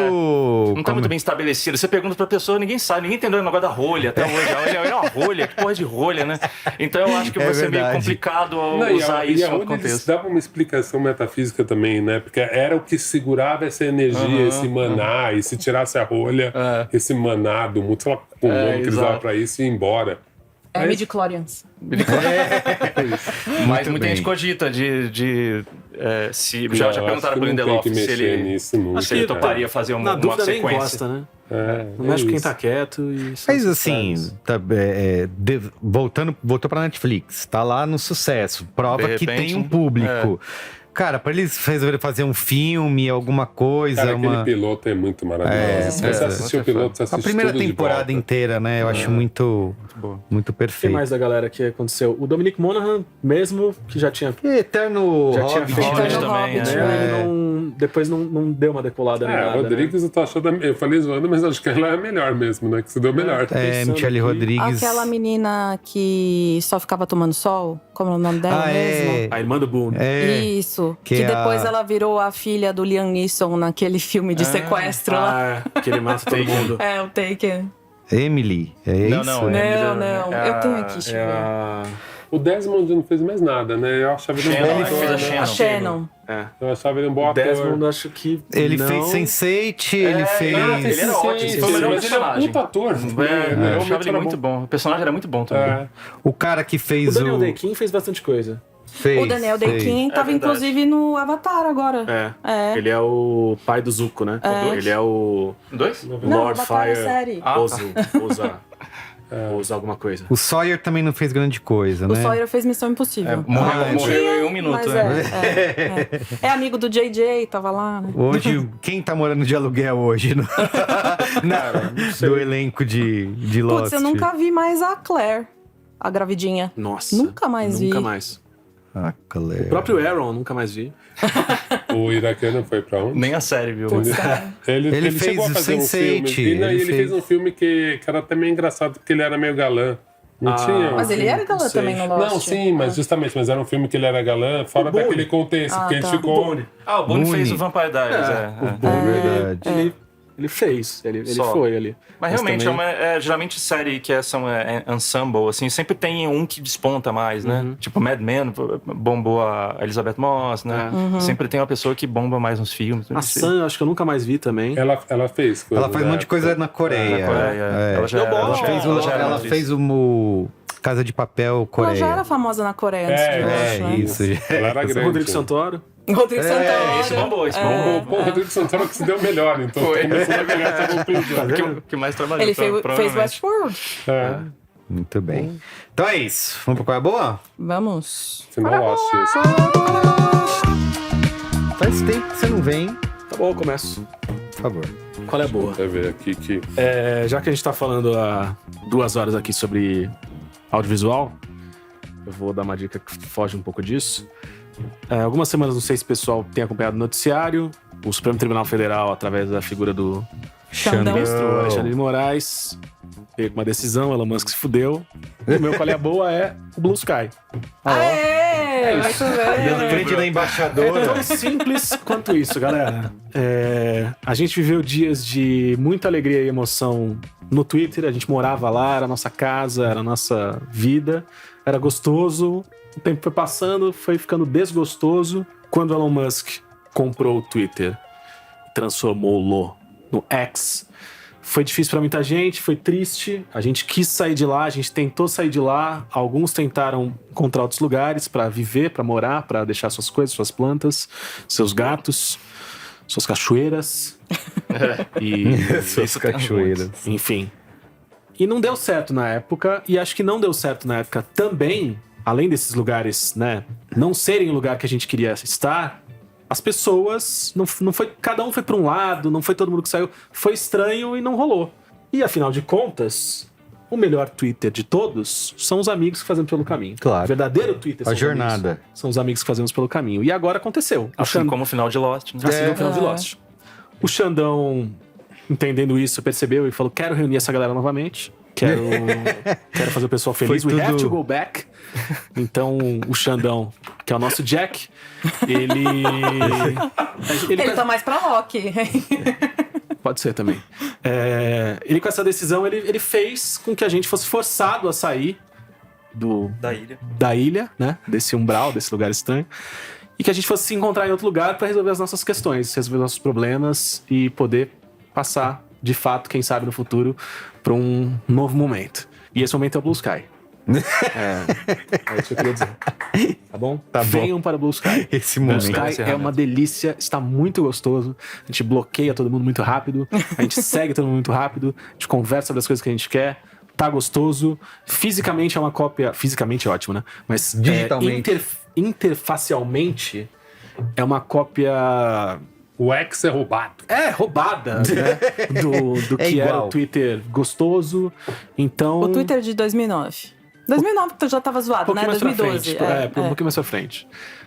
Não tá muito bem estabelecido. Você pergunta pra pessoa, ninguém sabe, ninguém entendeu o negócio da rolha até hoje. Olha uma rolha, que porra de rolha, né? Então eu acho que vai ser meio complicado usar isso no contexto. Eles davam uma explicação metafísica também, né? Porque era o que segurava essa energia, esse maná, e se tirasse a rolha, esse maná do mundo, sei lá, o nome que eles davam pra isso e ir embora. É midi-chlorians. Mas muita gente cogita se já perguntaram pro Lindelof se ele toparia fazer uma dúvida sequência. Nem gosta, né? Não mexe com quem tá quieto. Mas assim, voltou pra Netflix, tá lá no sucesso, prova que tem um público. Cara, pra eles resolverem fazer um filme, alguma coisa... Cara, aquele piloto é muito maravilhoso. Se você assistiu o piloto, você assiste a primeira tudo temporada inteira, né? Eu acho muito perfeito. O que mais da galera que aconteceu? O Dominic Monaghan, mesmo, que já tinha... Eterno Hobbit também, ele depois não deu uma decolada nem nada. Rodrigues, eu tô achando... Eu falei zoando, mas acho que ela é melhor mesmo, né? Que se deu melhor. Michelle Rodrigues. Aquela menina que só ficava tomando sol, como é o nome dela mesmo? A irmã do Boone. Isso. Que depois ela virou a filha do Liam Neeson naquele filme de sequestro lá. Que ele mata todo mundo. O Taken. Emily, é isso? Não. Eu tenho aqui, deixa eu ver. O Desmond não fez mais nada, né? Eu achava ele um bom ator. A Shannon. Eu achava ele um bom ator. Desmond, acho que ele fez Sense8, ele fez... Ele era ótimo, foi o melhor mas ele é um personagem. puta ator. Eu achava ele muito bom. O personagem era muito bom também. O cara que fez o Daniel Day-Kim fez bastante coisa. Fez, O Daniel Day-Kim tava, verdade. inclusive, no Avatar agora. Ele é o pai do Zuko, né? Ele é o 2? Não, Lord Avatar é Fire. série. Usa alguma coisa. O Sawyer também não fez grande coisa, O né? Sawyer fez Missão Impossível. Morreu em um minuto, Mas né? é amigo do JJ, tava lá, né? Hoje, quem tá morando de aluguel hoje do elenco de Lost? Putz, eu nunca vi mais a Claire, a gravidinha. Nossa. Nunca mais vi. Nunca mais. Ah, Claire. O próprio Aaron, nunca mais vi. O iraquiano foi pra onde? Nem a série, viu? Ele fez chegou a fazer um filme. Sense8, E ele ele fez um filme que era até meio engraçado, porque ele era meio galã. Não tinha? Mas ele era galã também no Lost. Não, sim, mas justamente, mas era um filme que ele era galã, fora daquele contexto, que a gente ficou. O Boone fez Boone. o Vampire Diaries, Verdade. Ele fez, ele Só. foi ali. Mas realmente, também- geralmente série que são ensemble, assim, sempre tem um que desponta mais, né? Tipo, Mad Men bombou a Elizabeth Moss, né? Sempre tem uma pessoa que bomba mais nos filmes. A Sam, acho que eu nunca mais vi também. Ela fez. Ela faz um monte de coisa na Coreia. Na Coreia. É. Ela já Ela fez o Casa de Papel Coreia. Ela já era famosa na Coreia antes de Lost, né? Isso. Ela era grande. Rodrigo Santoro. Rodrigo Santoro. Esse bombou, esse bombou. Pô, o Rodrigo Santoro que se deu melhor, então começou a ganhar essa conclusão. Que mais trabalhou. Ele fez provavelmente. Westworld. Muito bem. Então é isso. Vamos pra qual é a boa? Vamos. Final Lost, isso. Faz tempo que você não vem. Tá bom, eu começo. Por favor. Qual é a boa? Deixa eu ver aqui que... Já que a gente tá falando há 2 horas aqui sobre audiovisual, eu vou dar uma dica que foge um pouco disso. Algumas semanas, não sei se o pessoal tem acompanhado o noticiário, o Supremo Tribunal Federal, através da figura do Xandão. ministro Alexandre de Moraes, veio com uma decisão, Elon Musk se fudeu. E o meu qual é a boa é o Blue Sky. Aê! Muito Na bem. frente da embaixadora. Tão simples quanto isso, galera. A gente viveu dias de muita alegria e emoção no Twitter. A gente morava lá, era a nossa casa, era a nossa vida. Era gostoso. O tempo foi passando, foi ficando desgostoso. Quando Elon Musk comprou o Twitter, transformou-o no X, foi difícil pra muita gente, foi triste. A gente quis sair de lá, a gente tentou sair de lá. Alguns tentaram encontrar outros lugares pra viver, pra morar, pra deixar suas coisas, suas plantas, seus gatos, suas cachoeiras. Suas cachoeiras. Enfim. E não deu certo na época, e acho que não deu certo na época também, além desses lugares, né, não serem o lugar que a gente queria estar, as pessoas, não foi, cada um foi pra um lado, não foi todo mundo que saiu, foi estranho e não rolou. E afinal de contas, o melhor Twitter de todos são os amigos que fazemos pelo caminho. Claro. O verdadeiro Twitter A são os jornada. amigos, são os amigos que fazemos pelo caminho. E agora aconteceu. Assim como o final de Lost, né? Assim como o final de Lost. O Xandão, entendendo isso, percebeu e falou: quero reunir essa galera novamente. Quero fazer o pessoal feliz. Foi We have tudo- to go back. Então, o Xandão, que é o nosso Jack, ele Ele tá mais pra rock. Pode ser também. Ele, com essa decisão, ele fez com que a gente fosse forçado a sair Da ilha. né? Desse umbral, desse lugar estranho. E que a gente fosse se encontrar em outro lugar para resolver as nossas questões, resolver nossos problemas e poder passar, de fato, quem sabe no futuro, para um novo momento. E esse momento é o Blue Sky. É isso que eu queria dizer. Tá bom? Tá bom. Venham para o Blue Sky. Esse Blue momento. Sky é uma delícia, está muito gostoso. A gente bloqueia todo mundo muito rápido, a gente segue todo mundo muito rápido, a gente conversa sobre as coisas que a gente quer. Tá gostoso. Fisicamente é uma cópia. Fisicamente é ótimo, né? Mas Digitalmente. interfacialmente é uma cópia. O X é roubado. Roubada, né? Do É que era igual. o Twitter gostoso. Então. O Twitter de 2009. 2009 que já tava zoado, né? mais pra 2012. frente. Um pouquinho mais pra frente.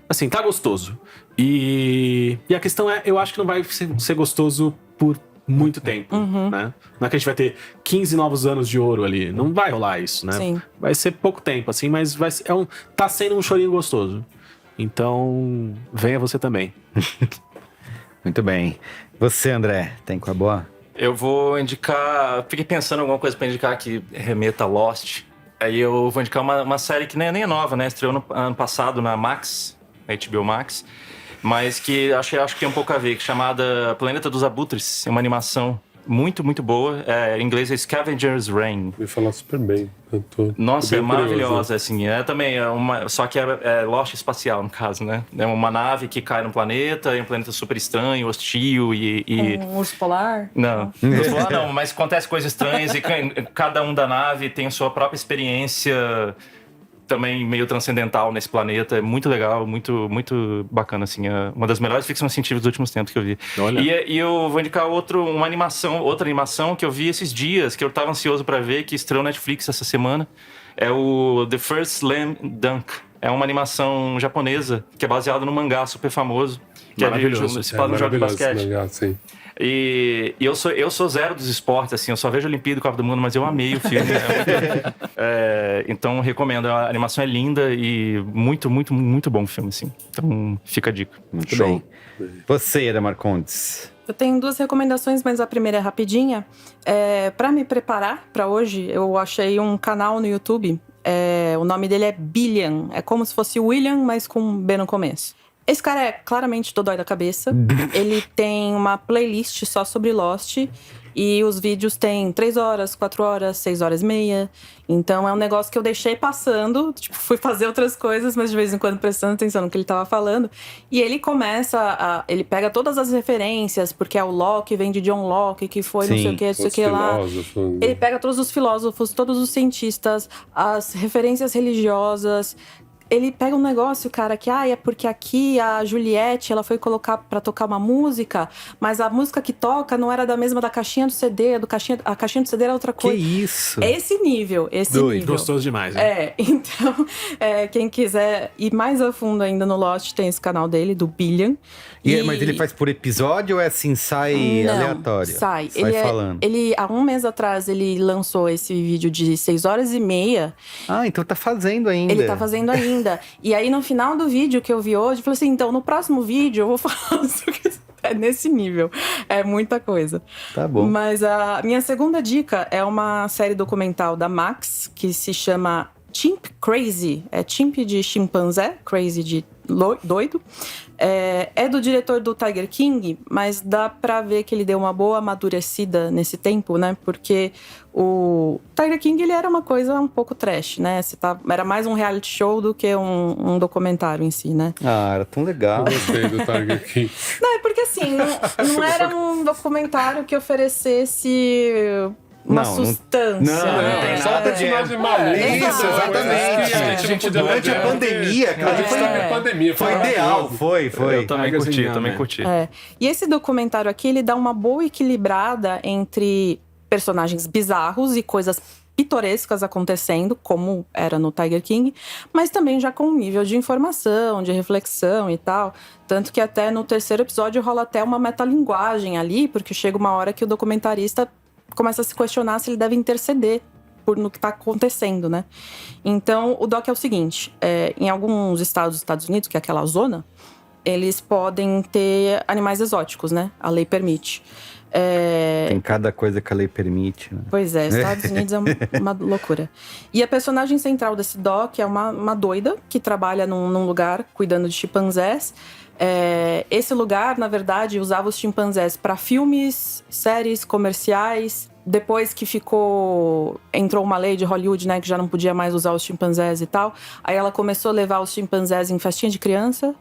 Assim, tá gostoso. E a questão é, eu acho que não vai ser gostoso por muito tempo, né? Não é que a gente vai ter 15 novos anos de ouro ali. Não vai rolar isso, né? Sim. Vai ser pouco tempo, assim, mas tá sendo um chorinho gostoso. Então, venha você também. Muito bem. Você, André, tem com a boa? Eu vou indicar... Fiquei pensando em alguma coisa pra indicar que remeta a Lost. Aí eu vou indicar uma série que nem é nova, né? Estreou no ano passado na Max, na HBO Max. Mas que acho que tem um pouco a ver, chamada Planeta dos Abutres. É uma animação Muito, muito boa. Em inglês é Scavenger's Reign. Me falar super bem. Nossa, é maravilhosa, curioso. assim. Também só que é Lost espacial, no caso, né? É uma nave que cai num planeta, é um planeta super estranho, hostil e... Um urso polar? Não, urso polar não, mas acontece coisas estranhas e cada um da nave tem a sua própria experiência também meio transcendental nesse planeta. É muito legal, muito, muito bacana, assim. É uma das melhores ficções científicas dos últimos tempos que eu vi. Olha. E eu vou indicar outra animação que eu vi esses dias, que eu tava ansioso pra ver, que estreou no Netflix essa semana. É o The First Slam Dunk. É uma animação japonesa, que é baseada num mangá super famoso. Que Maravilhoso. Se fala no jogo de basquete. Mangá, sim. E eu sou zero dos esportes, assim, eu só vejo a Olimpíada e Copa do Mundo, mas eu amei o filme. Então, recomendo. A animação é linda e muito, muito, muito bom o filme, assim. Então, fica a dica. Muito bem. Você, Eda Marcondes. Eu tenho 2 recomendações, mas a primeira é rapidinha. Para me preparar para hoje, eu achei um canal no YouTube. O nome dele é Billion. É como se fosse William, mas com B no começo. Esse cara é claramente dodói da cabeça. Ele tem uma playlist só sobre Lost. E os vídeos têm 3 horas, 4 horas, 6 horas e meia. Então é um negócio que eu deixei passando. Tipo, fui fazer outras coisas, mas de vez em quando prestando atenção no que ele tava falando. E ele ele pega todas as referências, porque o Locke vem de John Locke, que foi não sei o que, não sei o que lá. Ele pega todos os filósofos, todos os cientistas, as referências religiosas. Ele pega um negócio, cara, que é porque aqui a Juliette, ela foi colocar pra tocar uma música, mas a música que toca não era da mesma da caixinha do CD, a caixinha do CD era outra coisa. Que isso? É esse nível, nível. Gostoso demais, né? Então, quem quiser ir mais a fundo ainda no Lost, tem esse canal dele, do Billion. Mas ele faz por episódio ou é assim, sai aleatório? Sai. Falando. Há um mês atrás, ele lançou esse vídeo de 6 horas e meia. Ah, então tá fazendo ainda. Ele tá fazendo ainda. E aí, no final do vídeo que eu vi hoje, eu falei assim, então, no próximo vídeo eu vou falar sobre nesse nível. É muita coisa. Tá bom. Mas a minha segunda dica é uma série documental da Max, que se chama Chimp Crazy. É chimp de chimpanzé, crazy de doido. É do diretor do Tiger King, mas dá pra ver que ele deu uma boa amadurecida nesse tempo, né? Porque o Tiger King, ele era uma coisa um pouco trash, né? Era mais um reality show do que um documentário em si, né? Ah, era tão legal. Eu gostei do Tiger King. Não, é porque assim, não era um documentário que oferecesse uma sustância. Não, só um personagem maluco. Isso, exatamente. Durante a pandemia, cara. Foi ideal, foi. Eu também curti. E esse documentário aqui, ele dá uma boa equilibrada entre personagens bizarros e coisas pitorescas acontecendo, como era no Tiger King, mas também já com um nível de informação, de reflexão e tal. Tanto que até no 3º episódio rola até uma metalinguagem ali, porque chega uma hora que o documentarista começa a se questionar se ele deve interceder no que está acontecendo, né? Então, o doc é o seguinte, em alguns estados dos Estados Unidos, que é aquela zona, eles podem ter animais exóticos, né? A lei permite. Tem cada coisa que a lei permite, né? Pois é, Estados Unidos é uma loucura. E a personagem central desse doc é uma doida que trabalha num lugar cuidando de chimpanzés. Esse lugar, na verdade, usava os chimpanzés para filmes, séries, comerciais. Depois que entrou uma lei de Hollywood, né, que já não podia mais usar os chimpanzés e tal. Aí ela começou a levar os chimpanzés em festinha de criança.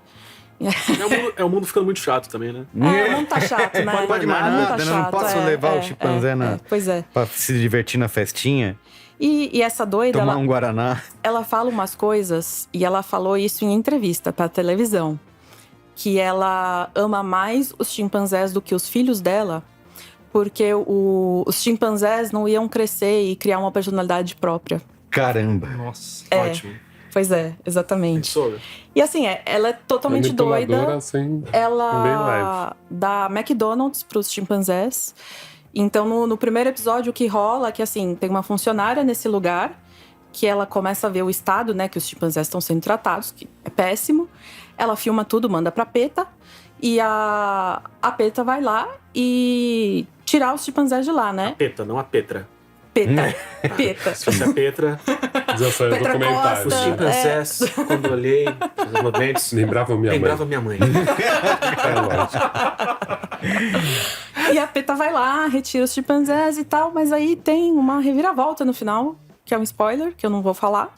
É o mundo ficando muito chato também, né? O mundo tá chato, né? Pode mais nada, né? Não posso levar o chimpanzé pra se divertir na festinha. E essa doida, tomar um guaraná. Ela fala umas coisas, e ela falou isso em entrevista pra televisão, que ela ama mais os chimpanzés do que os filhos dela, porque os chimpanzés não iam crescer e criar uma personalidade própria. Caramba! Nossa, ótimo. Pois é, exatamente. Pensou? E assim, ela é totalmente doida. Assim, ela dá McDonald's pros chimpanzés. Então, no primeiro episódio, o que rola é que, assim, tem uma funcionária nesse lugar, que ela começa a ver o estado, né, que os chimpanzés estão sendo tratados, que é péssimo. Ela filma tudo, manda pra PETA. E a PETA vai lá e tirar os chimpanzés de lá, né? A PETA, não a Petra. PETA. Se fosse a Petra, já saiu Petra documentário. os chimpanzés, quando eu olhei, os movimentos, lembrava minha mãe. mãe. É lógico. E a PETA vai lá, retira os chimpanzés e tal, mas aí tem uma reviravolta no final, que é um spoiler, que eu não vou falar.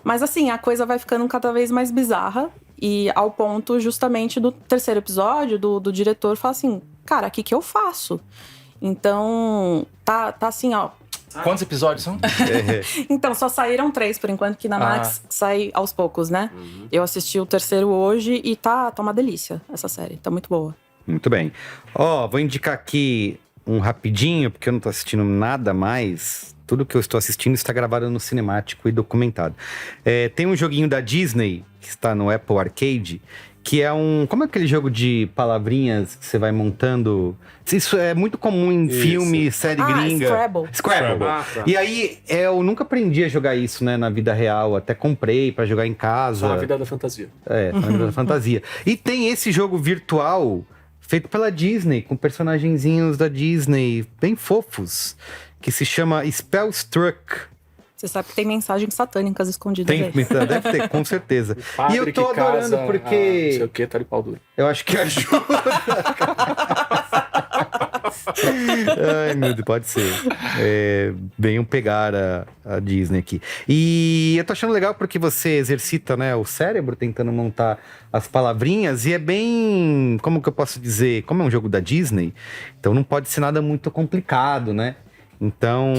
Mas assim, a coisa vai ficando cada vez mais bizarra. E ao ponto, justamente, do terceiro episódio, do diretor falar assim, cara, o que eu faço? Então, tá assim, ó. Quantos episódios são? Então, só saíram 3, por enquanto, que na Max sai aos poucos, né? Eu assisti o terceiro hoje e tá uma delícia essa série. Tá muito boa. Muito bem. Vou indicar aqui um rapidinho, porque eu não tô assistindo nada mais. Tudo que eu estou assistindo está gravado no cinemático e documentado. Tem um joguinho da Disney, que está no Apple Arcade, que é como é aquele jogo de palavrinhas que você vai montando? Isso é muito comum em filme, série gringa. Scrabble. Tá. E aí, eu nunca aprendi a jogar isso, né, na vida real. Até comprei pra jogar em casa. Só a vida da fantasia. A vida da fantasia. E tem esse jogo virtual feito pela Disney, com personagenzinhos da Disney, bem fofos, que se chama Spellstruck. Você sabe que tem mensagens satânicas escondidas aí. Deve ter, com certeza. E eu tô adorando porque... Não sei o que, tá de pau duro. Eu acho que ajuda. Ai, meu Deus, pode ser. Venham pegar a Disney aqui. E eu tô achando legal porque você exercita, né, o cérebro tentando montar as palavrinhas. E é bem... Como que eu posso dizer? Como é um jogo da Disney, então não pode ser nada muito complicado, né? Então...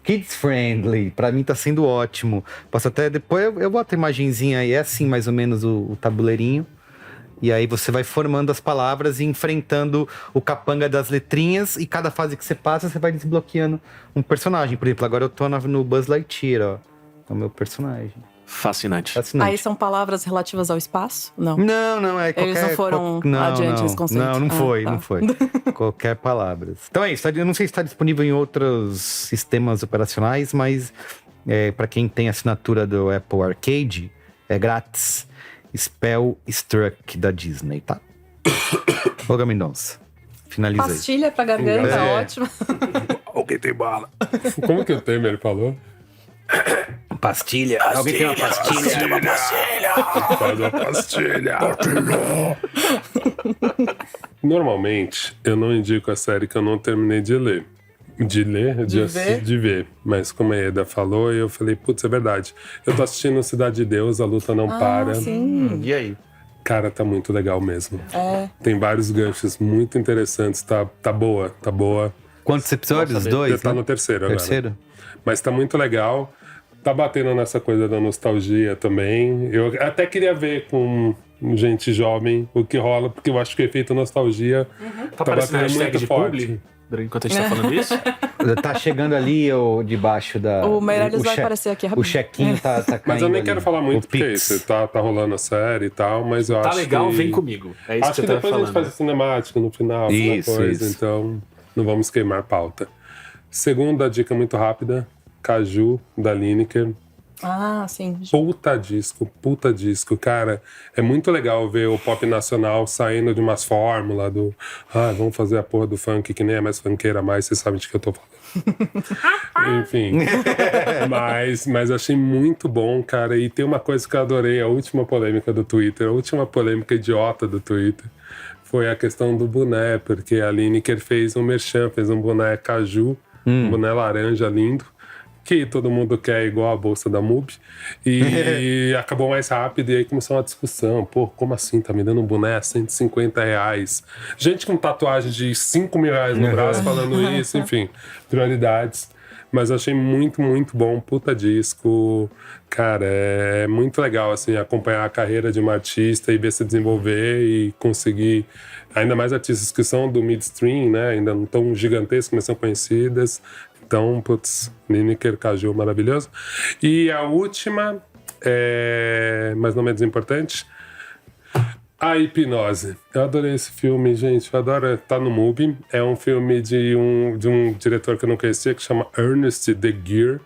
Kids friendly. Pra mim tá sendo ótimo. Posso até... Depois eu boto a imagenzinha aí. É assim, mais ou menos, o tabuleirinho. E aí você vai formando as palavras e enfrentando o capanga das letrinhas. E cada fase que você passa, você vai desbloqueando um personagem. Por exemplo, agora eu tô no Buzz Lightyear, ó. É o meu personagem. Fascinante. Aí são palavras relativas ao espaço? Não. Não, é qualquer... Eles não foram adiante nesse conceito? Não foi. Qualquer palavra. Então é isso. Eu não sei se está disponível em outros sistemas operacionais, mas para quem tem assinatura do Apple Arcade, é grátis. Spellstruck da Disney, tá? Olga Mendonça. Finalizei. Pastilha pra garganta, ótimo. Alguém tem bala. Como que o Temer falou? Pastilha. Alguém tem uma pastilha? Faz uma pastilha. Normalmente, eu não indico a série que eu não terminei de ler. De ver. Mas como a Eda falou, eu falei, putz, é verdade. Eu tô assistindo Cidade de Deus, A Luta Não Para. Sim. E aí? Cara, tá muito legal mesmo. Tem vários ganchos muito interessantes. Tá boa. Quantos episódios? 2? Tá no terceiro agora. Mas tá muito legal. Tá batendo nessa coisa da nostalgia também. Eu até queria ver com gente jovem o que rola, porque eu acho que o efeito nostalgia Tá batendo muito de forte. publi? Enquanto a gente tá falando isso? Tá chegando ali debaixo da... O Meirelles vai aparecer aqui rapidinho. O chequinho tá caindo. Mas eu nem ali. quero falar muito, O porque Pix. isso, tá rolando a série e tal, mas eu acho legal, que... vem comigo. É isso Acho que que eu depois tava a gente faz falando. a cinemática no final, Isso. então não vamos queimar pauta. Segunda dica muito rápida, Caju, da Lineker. Ah, sim. Puta disco, cara. É muito legal ver o pop nacional saindo de umas fórmulas vamos fazer a porra do funk, que nem é mais funkeira mais, vocês sabem de que eu tô falando. Enfim. mas achei muito bom, cara. E tem uma coisa que eu adorei, a última polêmica do Twitter, a última polêmica idiota do Twitter, foi a questão do boné, porque a Lineker fez um merchan, fez um boné caju, um boné laranja lindo, que todo mundo quer igual a bolsa da MUBI, e acabou mais rápido, e aí começou uma discussão, pô, como assim, tá me dando um boné a R$150? Gente com tatuagem de R$5 mil no braço falando isso, enfim, prioridades. Mas eu achei muito, muito bom, puta disco, cara, é muito legal, assim, acompanhar a carreira de uma artista e ver se desenvolver e conseguir, ainda mais artistas que são do midstream, né, ainda não tão gigantescas, mas são conhecidas. Então, putz, Lineker, Caju, maravilhoso. E a última, mas não menos importante, A Hipnose. Eu adorei esse filme, gente. Eu adoro, tá no MUBI. É um filme de um diretor que eu não conhecia, que chama Ernest de Geer.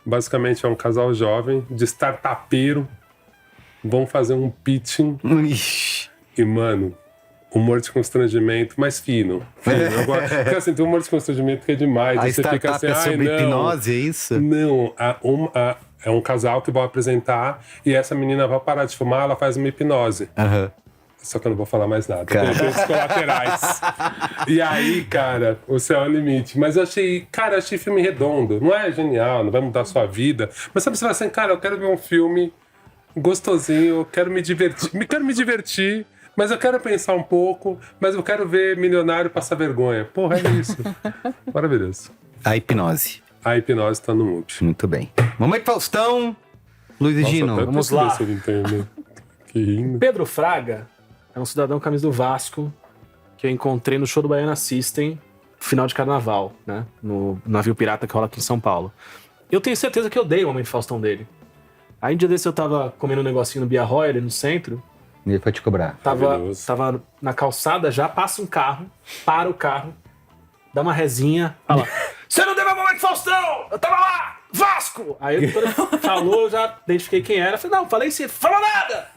Basicamente é um casal jovem de startupeiro. Vão fazer um pitching. E, mano... humor de constrangimento, mais fino. Porque assim, tem humor de constrangimento que é demais. A Você fica assim, sobre não. hipnose, é isso? Não, é um casal que vai apresentar e essa menina vai parar de fumar, ela faz uma hipnose. Só que eu não vou falar mais nada. Cara. Tem efeitos colaterais. E aí, cara, o céu é o limite. Mas eu achei filme redondo. Não é genial, não vai mudar a sua vida. Mas sabe, você vai assim, cara, eu quero ver um filme gostosinho, eu quero me divertir, mas eu quero pensar um pouco, mas eu quero ver milionário passar vergonha. Porra, é isso. Maravilhoso. A hipnose. A hipnose tá no MUBI. Muito bem. Momento Faustão, Luiz e Gino. vamos lá. Que rindo. Pedro Fraga é um cidadão camisa do Vasco que eu encontrei no show do Baiana System, final de carnaval, né? No navio pirata que rola aqui em São Paulo. Eu tenho certeza que eu dei o Momento Faustão dele. Aí um dia desse eu tava comendo um negocinho no Bia Roy ali no centro. E ele foi te cobrar. Tava na calçada já, passa um carro, para o carro, dá uma rezinha, fala: você não deu meu Momento Faustão! Eu tava lá! Vasco! Aí quando ele falou, eu já identifiquei quem era. Falei, não, falei sim, falou nada!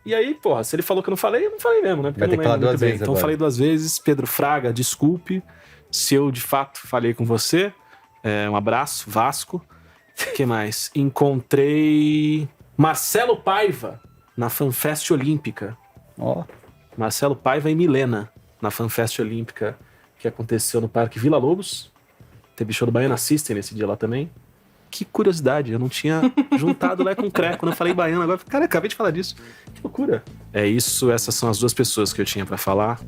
E aí, porra, se ele falou que eu não falei mesmo, né? Porque Vai ter que falar duas vezes Então agora. falei 2 vezes. Pedro Fraga, desculpe se eu de fato falei com você. Um abraço, Vasco. O que mais? Encontrei Marcelo Paiva na FanFest Olímpica. Ó. Marcelo Paiva e Milena na FanFest Olímpica, que aconteceu no Parque Vila Lobos. Teve show do Baiana System nesse dia lá também. Que curiosidade, eu não tinha juntado Lé com Cré quando eu falei baiano. Agora, cara, acabei de falar disso. Que loucura. É isso, essas são as 2 pessoas que eu tinha pra falar.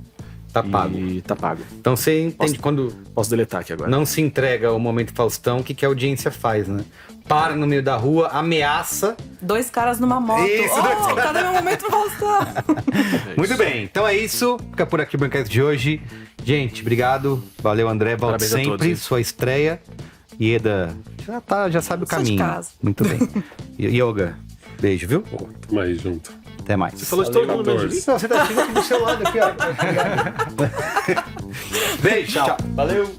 Tá pago. E tá pago. Então você entende quando Posso deletar aqui agora. não se entrega o Momento Faustão, o que a audiência faz, né? Para no meio da rua, ameaça. 2 caras numa moto. Isso, 2 caras. Cadê meu Momento Faustão? Muito bem, então é isso. Fica por aqui o Braincast de hoje. Gente, obrigado. Valeu, André. Volte Parabéns a sempre. todos. Sua estreia. Ieda, já sabe o Sou de caminho. casa. Muito bem. Yoga, beijo, viu? Pô, tamo aí junto. Até mais. Você falou de todo mundo menos de mim? Não, você tá aqui do seu lado aqui, ó. Beijo, tchau. Valeu.